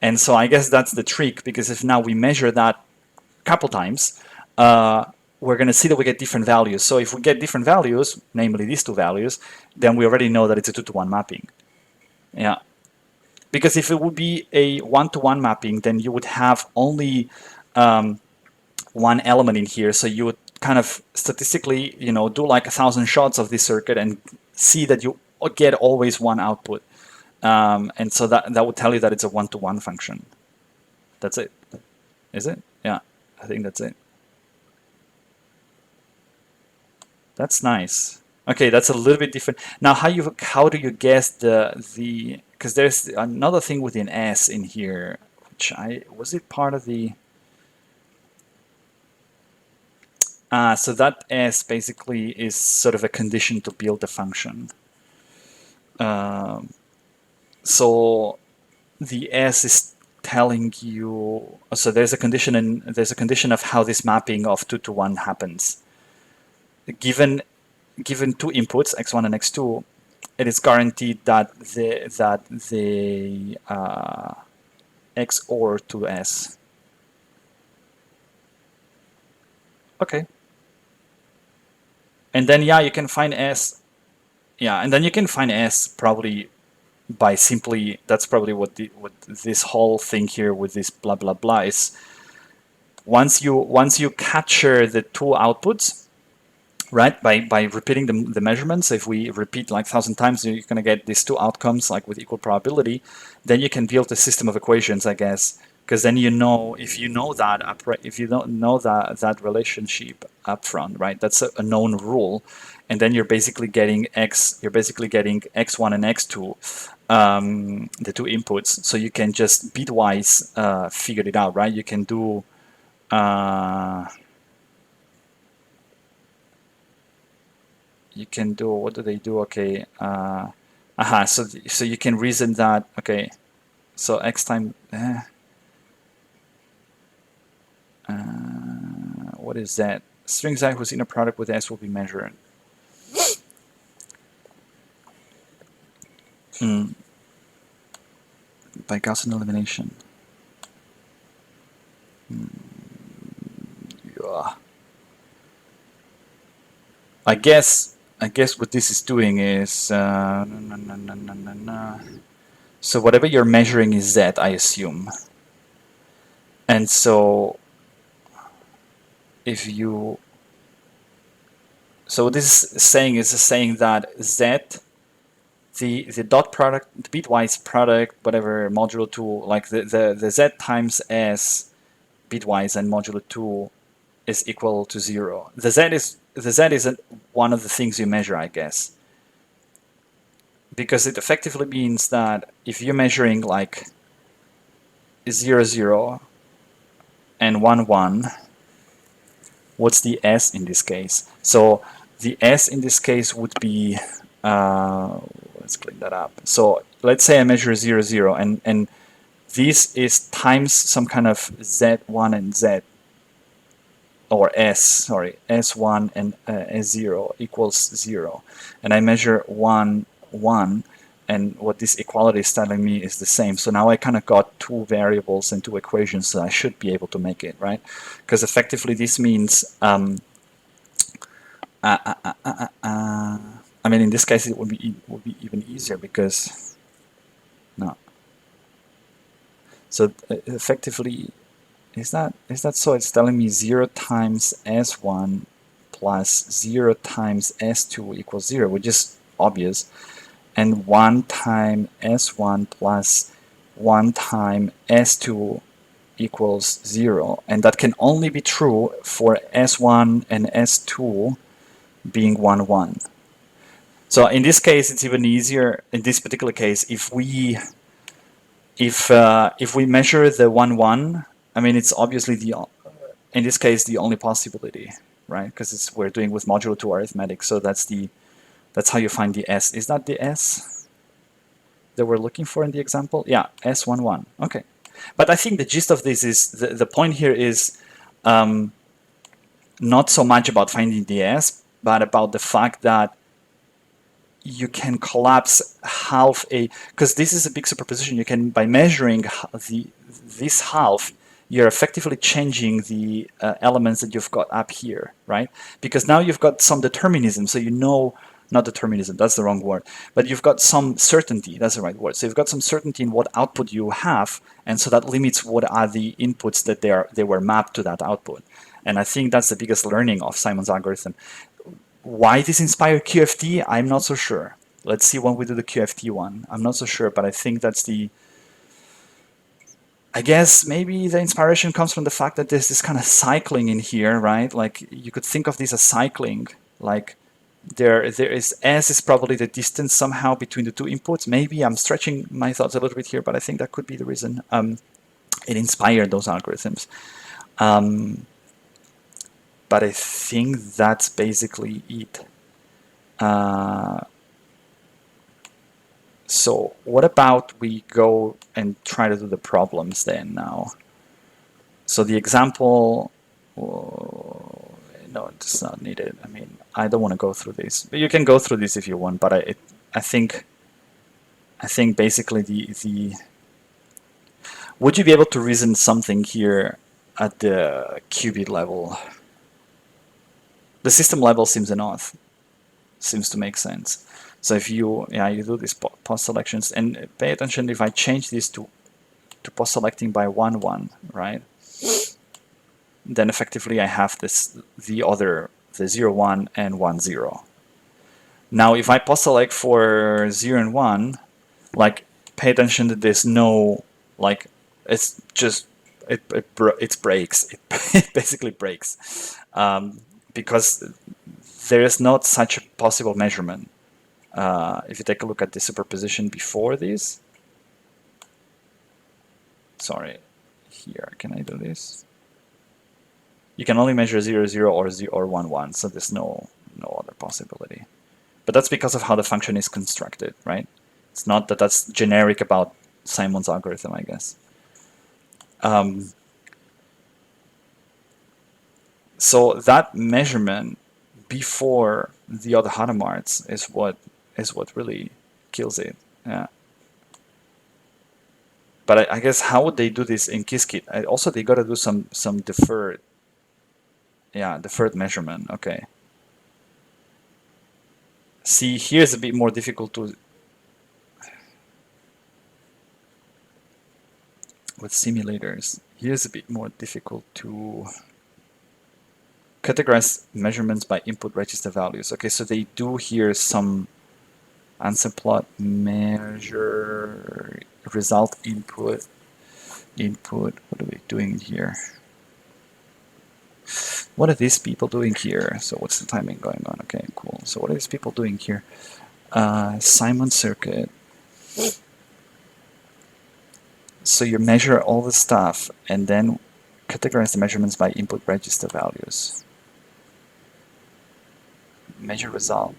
And so I guess that's the trick, because if now we measure that a couple times, we're going to see that we get different values. So if we get different values, namely these two values, then we already know that it's a 2-to-1 mapping. Yeah. Because if it would be a 1-to-1 mapping, then you would have only one element in here. So you would kind of statistically, do like 1,000 shots of this circuit and see that you get always one output. And so that would tell you that it's a one-to-one function. That's it. Is it? Yeah, I think that's it. That's nice. Okay, that's a little bit different. Now, how do you guess the because there's another thing with an S in here, which was it part of the so that S basically is sort of a condition to build the function. So the S is telling you, so there's a condition of how this mapping of 2 to 1 happens. Given two inputs, x1 and x2, it is guaranteed that the XOR to S. Okay. And then you can find S. Yeah, and then you can find S probably by simply, that's probably what this whole thing here with this blah blah blah is. Once you capture the two outputs, right, by repeating the measurements, if we repeat like 1,000 times, you're going to get these two outcomes like with equal probability. Then you can build a system of equations, I guess, because then if you don't know that relationship up front, right, that's a known rule, and then you're basically getting x1 and x2, the two inputs, so you can just bitwise figure it out, right? You can do what do they do? Okay, so you can reason that, okay, so x time what is that? String z whose inner product with S will be measured. By Gaussian elimination. Yeah. I guess what this is doing is so whatever you're measuring is Z, I assume. And so what this is saying that Z, the dot product, the bitwise product, whatever, modulo 2, like the Z times S bitwise and modulo 2 is equal to 0. The Z isn't one of the things you measure, I guess, because it effectively means that if you're measuring like 0, 0 and 1, 1, what's the S in this case? So the S in this case would be, let's clean that up. So let's say I measure 0, 0, and this is times some kind of Z1 and Z, or S1 and S0 equals 0. And I measure 1, 1, and what this equality is telling me is the same. So now I kind of got two variables and two equations, so I should be able to make it, right? Because effectively this means, I mean, in this case it would be even easier because, no. So effectively, is that so? It's telling me 0 times S1 plus 0 times S2 equals 0, which is obvious, and 1 time S1 plus 1 time S2 equals 0, and that can only be true for S1 and S2 being 1, 1. So in this case, it's even easier. In this particular case, if we measure the 1, 1, I mean, it's obviously in this case the only possibility, right? Because we're doing with modulo 2 arithmetic, so that's how you find the S. Is that the S that we're looking for in the example? Yeah, S1, 1. Okay, but I think the gist of this is the point here is not so much about finding the S, but about the fact that you can collapse half because this is a big superposition. You can, by measuring this half, you're effectively changing the elements that you've got up here, right? Because now you've got some determinism, so not determinism, that's the wrong word, but you've got some certainty, that's the right word. So you've got some certainty in what output you have, and so that limits what are the inputs that they were mapped to that output. And I think that's the biggest learning of Simon's algorithm. Why this inspired QFT, I'm not so sure. Let's see when we do the QFT one. I'm not so sure, but I think that's the... I guess maybe the inspiration comes from the fact that there's this kind of cycling in here, right? Like you could think of this as cycling. Like there is S is probably the distance somehow between the two inputs. Maybe I'm stretching my thoughts a little bit here, but I think that could be the reason it inspired those algorithms. But I think that's basically it. So what about we go and try to do the problems then now? So the example, oh, no, it's not needed. I mean, I don't want to go through this. But you can go through this if you want, but I think basically the would you be able to reason something here at the qubit level? The system level seems enough. Seems to make sense. So if you do these post selections, and pay attention if I change this to post selecting by 1 1, right? Then effectively I have the 0 1 and 1 0. Now if I post select for 0 and 1, like pay attention that there's no, like, it's just it breaks. It basically breaks because there is not such a possible measurement. If you take a look at the superposition before this, sorry, here, can I do this? You can only measure 0, 0 or 1, 1, so there's no other possibility. But that's because of how the function is constructed, right? It's not that that's generic about Simon's algorithm, I guess. So that measurement before the other Hadamarts is what really kills it. Yeah. But I guess how would they do this in Qiskit? Also, they got to do some deferred. Yeah, deferred measurement. Okay. See, here's a bit more difficult to with simulators. Here's a bit more difficult to categorize measurements by input register values. Okay, so they do here some answer plot measure result input. What are we doing here? What are these people doing here? So what's the timing going on? Okay, cool. So what are these people doing here? Simon circuit. So you measure all the stuff and then categorize the measurements by input register values. Measure result.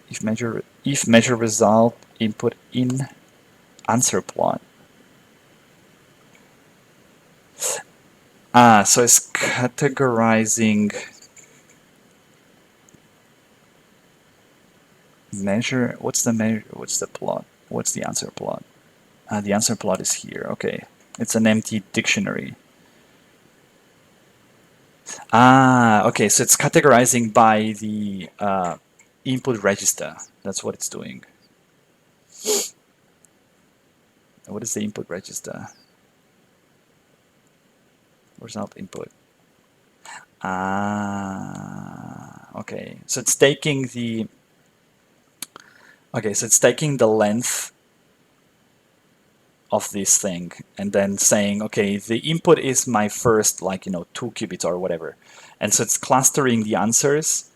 If measure result input in answer plot. So it's categorizing measure. What's the measure? What's the plot? What's the answer plot? The answer plot is here. Okay, it's an empty dictionary. Okay, so it's categorizing by the input register. That's what it's doing. What is the input register? Result input. Okay, so it's taking the length of this thing and then saying, okay, the input is my first, 2 qubits or whatever, and so it's clustering the answers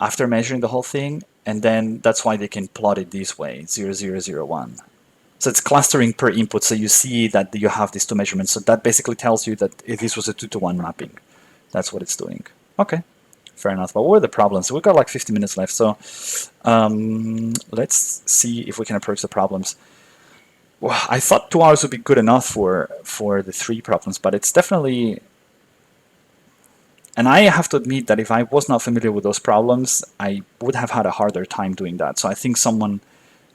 after measuring the whole thing, and then that's why they can plot it this way, 0, 0, 0, 1. So it's clustering per input, so you see that you have these two measurements. So that basically tells you that if this was a 2-to-1 mapping. That's what it's doing. Okay, fair enough. But what are the problems? We've got like 50 minutes left, so let's see if we can approach the problems. Well, I thought 2 hours would be good enough for the 3 problems, but it's definitely... And I have to admit that if I was not familiar with those problems, I would have had a harder time doing that. So I think someone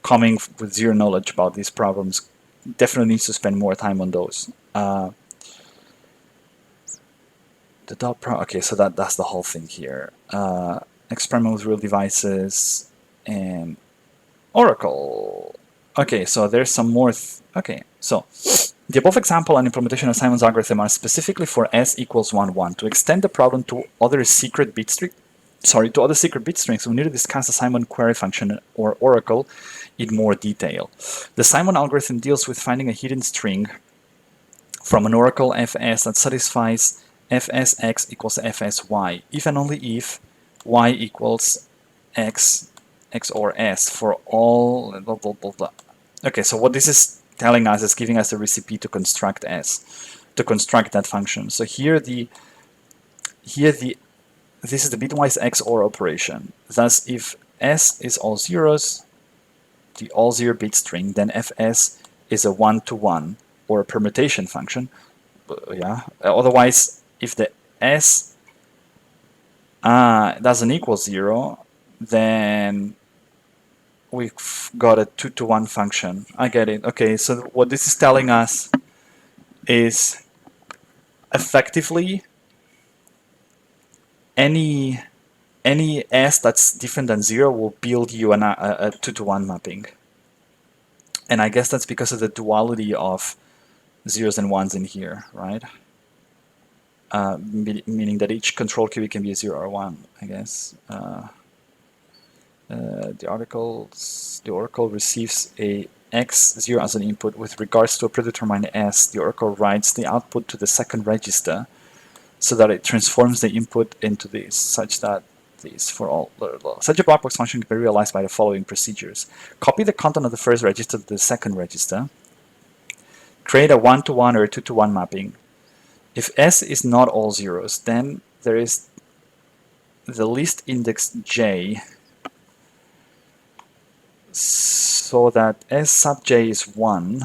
coming with zero knowledge about these problems definitely needs to spend more time on those. Okay, so that's the whole thing here. Experiment with real devices and Oracle. Okay, so there's some more. Okay, so The above example and implementation of Simon's algorithm are specifically for s equals 1, 1. To extend the problem to other secret bit strings, we need to discuss the Simon query function or oracle in more detail. The Simon algorithm deals with finding a hidden string from an oracle fs that satisfies fsx equals fsy, if and only if y equals x or s for all blah, blah, blah, blah. Okay, so what this is telling us is giving us the recipe to construct s, to construct that function. So this is the bitwise XOR operation. Thus, if s is all zeros, the all zero bit string, then fs is a one-to-one or a permutation function. Yeah. Otherwise, if the s doesn't equal 0, then we've got a 2-to-1 function. I get it. Okay, so what this is telling us is effectively any s that's different than 0 will build you a 2-to-1 mapping. And I guess that's because of the duality of zeros and ones in here, right? Meaning that each control QE can be a 0 or 1, I guess. The oracle receives a x0 as an input with regards to a predetermined s. The oracle writes the output to the second register so that it transforms the input into this, such that these for all blah, blah, blah. Such a black box function can be realized by the following procedures. Copy the content of the first register to the second register. Create a 1-to-1 or a 2-to-1 mapping. If s is not all zeros, then there is the least index j so that s sub j is 1.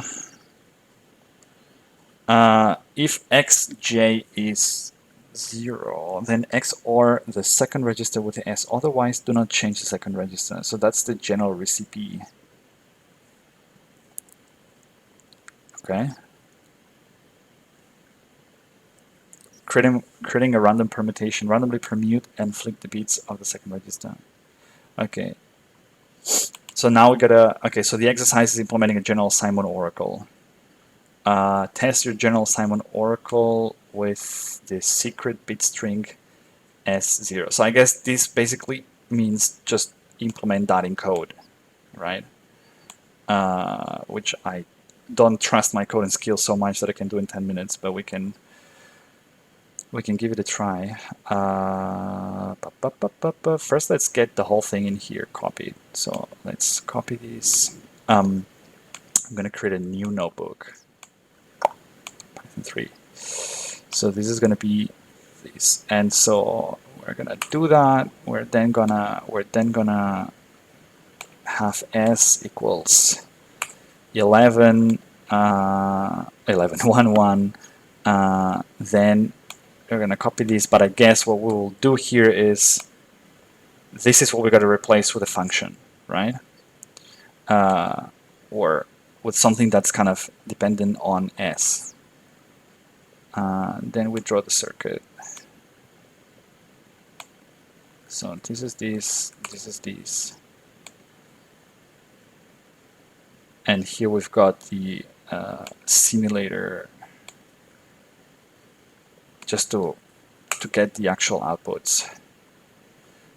If xj is 0, then XOR the second register with the s. Otherwise, do not change the second register. So that's the general recipe. Okay. Creating a random permutation, randomly permute and flip the bits of the second register. Okay. So now we gotta, okay, so the exercise is implementing a general Simon oracle. Test your general Simon oracle with the secret bit string S0. So I guess this basically means just implement that in code, right? Which I don't trust my coding skills so much that I can do in 10 minutes, but we can give it a try. First, let's get the whole thing in here copied. So let's copy these. I'm going to create a new notebook, Python 3. So this is going to be this, and so we're going to do that. We're then gonna have s equals 11, 11, 1, 1. Then we're going to copy these, but I guess what we will do here is this is what we got to replace with a function, right? Or with something that's kind of dependent on s. Then we draw the circuit. So this is this, this is this. And here we've got the simulator just to get the actual outputs.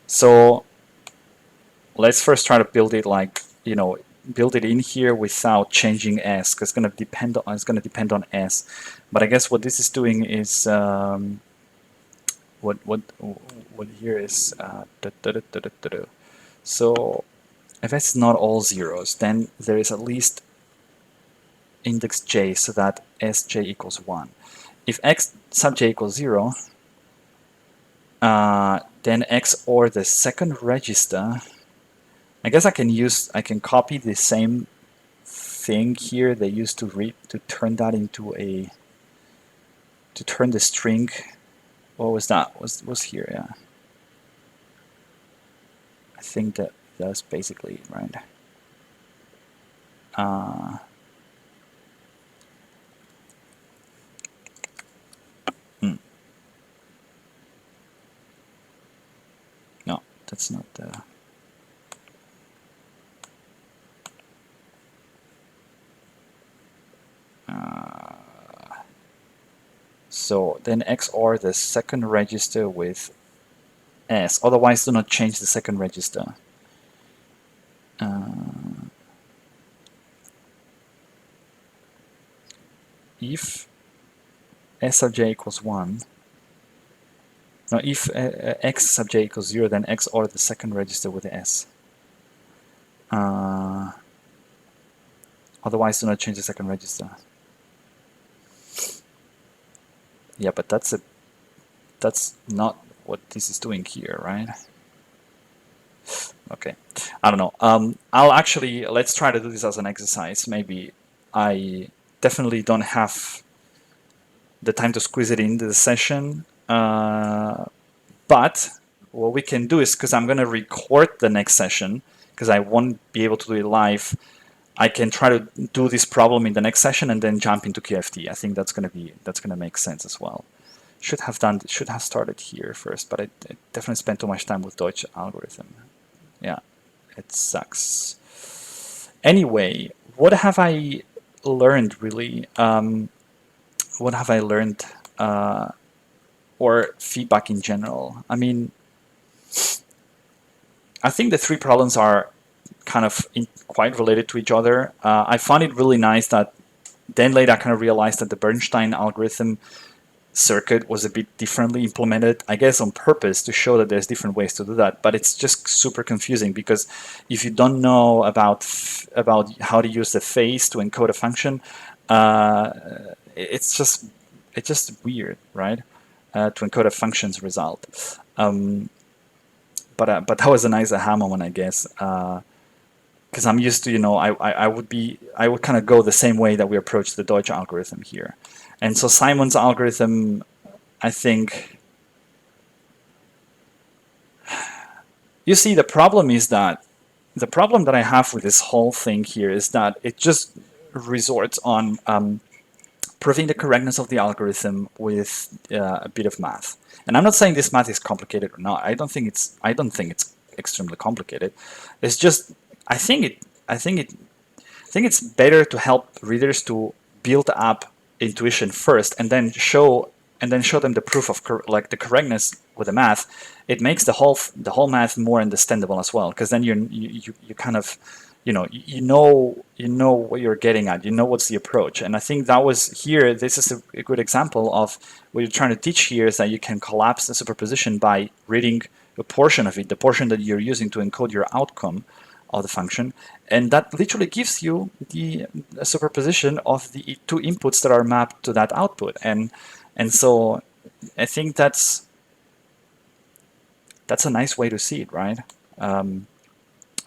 So let's first try to build it like, you know, build it in here without changing s, because it's going to depend on s. But I guess what this is doing is what here is so if s is not all zeros, then there is at least index j so that sj equals 1. If x sub j equals 0, then x or the second register. I guess I can copy the same thing here they used to turn that into a, to turn the string. What was that? Was here, yeah. I think that's basically right. No, that's not the. So then XOR the second register with S. Otherwise, do not change the second register. If S sub j equals 1, now if X sub j equals 0, then XOR the second register with the S. Otherwise, do not change the second register. Yeah, but that's not what this is doing here, right? Okay, I don't know. I'll actually, let's try to do this as an exercise. Maybe I definitely don't have the time to squeeze it into the session. But what we can do is, because I'm going to record the next session, because I won't be able to do it live, I can try to do this problem in the next session and then jump into QFT. I think that's going to make sense as well. Should have started here first, but I definitely spent too much time with Deutsch algorithm. Yeah, it sucks. Anyway, what have I learned really? What have I learned, or feedback in general? I mean, I think the three problems are kind of quite related to each other. I found it really nice that then later I kind of realized that the Bernstein algorithm circuit was a bit differently implemented, I guess on purpose to show that there's different ways to do that, but it's just super confusing because if you don't know about how to use the phase to encode a function, it's just weird, right? To encode a function's result. But that was a nice aha moment, I guess, because I'm used to, I would kind of go the same way that we approach the Deutsch algorithm here. And so Simon's algorithm, I think, you see, the problem that I have with this whole thing here is that it just resorts on proving the correctness of the algorithm with a bit of math. And I'm not saying this math is complicated or not. I don't think it's extremely complicated. It's just I think it's better to help readers to build up intuition first and then show them the proof of the correctness with the math. It makes the whole math more understandable as well, because then you kind of you know what you're getting at, what's the approach. And I think that was here, this is a good example of what you're trying to teach here, is that you can collapse the superposition by reading a portion of it, the portion that you're using to encode your outcome of the function, and that literally gives you the superposition of the two inputs that are mapped to that output. And so I think that's a nice way to see it, right?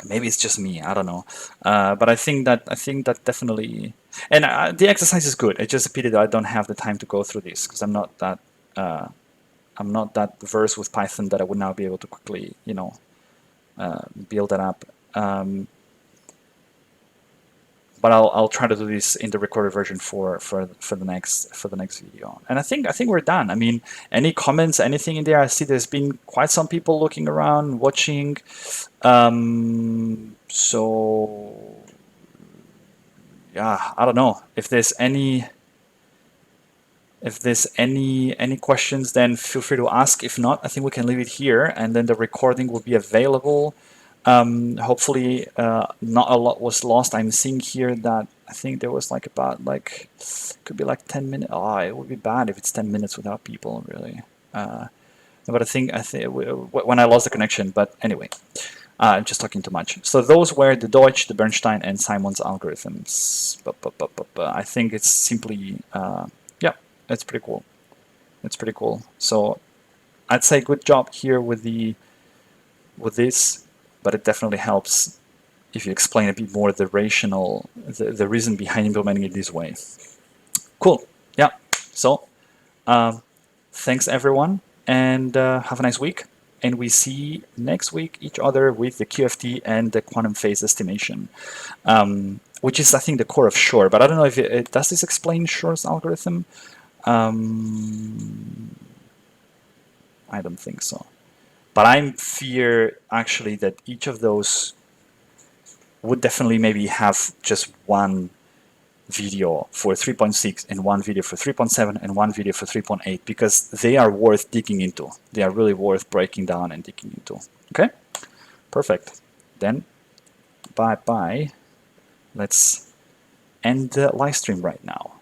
Maybe it's just me, I don't know, but I think that definitely, and the exercise is good. It's just a pity that I don't have the time to go through this, because I'm not that versed with Python that I would now be able to quickly build that up. But I'll try to do this in the recorded version for the next video. And I think we're done. I mean, any comments, anything in there? I see there's been quite some people looking around, watching. So yeah, I don't know if there's any questions, then feel free to ask. If not, I think we can leave it here, and then the recording will be available. Hopefully not a lot was lost. I'm seeing here that I think there was could be 10 minutes. Oh, it would be bad if it's 10 minutes without people, really. But I think when I lost the connection. But anyway, I'm just talking too much. So those were the Deutsch, the Bernstein, and Simon's algorithms. I think it's simply yeah, it's pretty cool. It's pretty cool. So I'd say good job here with this. But it definitely helps if you explain a bit more the reason behind implementing it this way. Cool. Yeah. So thanks everyone, and have a nice week. And we see next week each other with the QFT and the quantum phase estimation, which is, I think, the core of Shor. But I don't know if does this explain Shor's algorithm? I don't think so. But I fear actually that each of those would definitely maybe have just one video for 3.6 and one video for 3.7 and one video for 3.8 because they are worth digging into. They are really worth breaking down and digging into. Okay, perfect. Then bye bye. Let's end the live stream right now.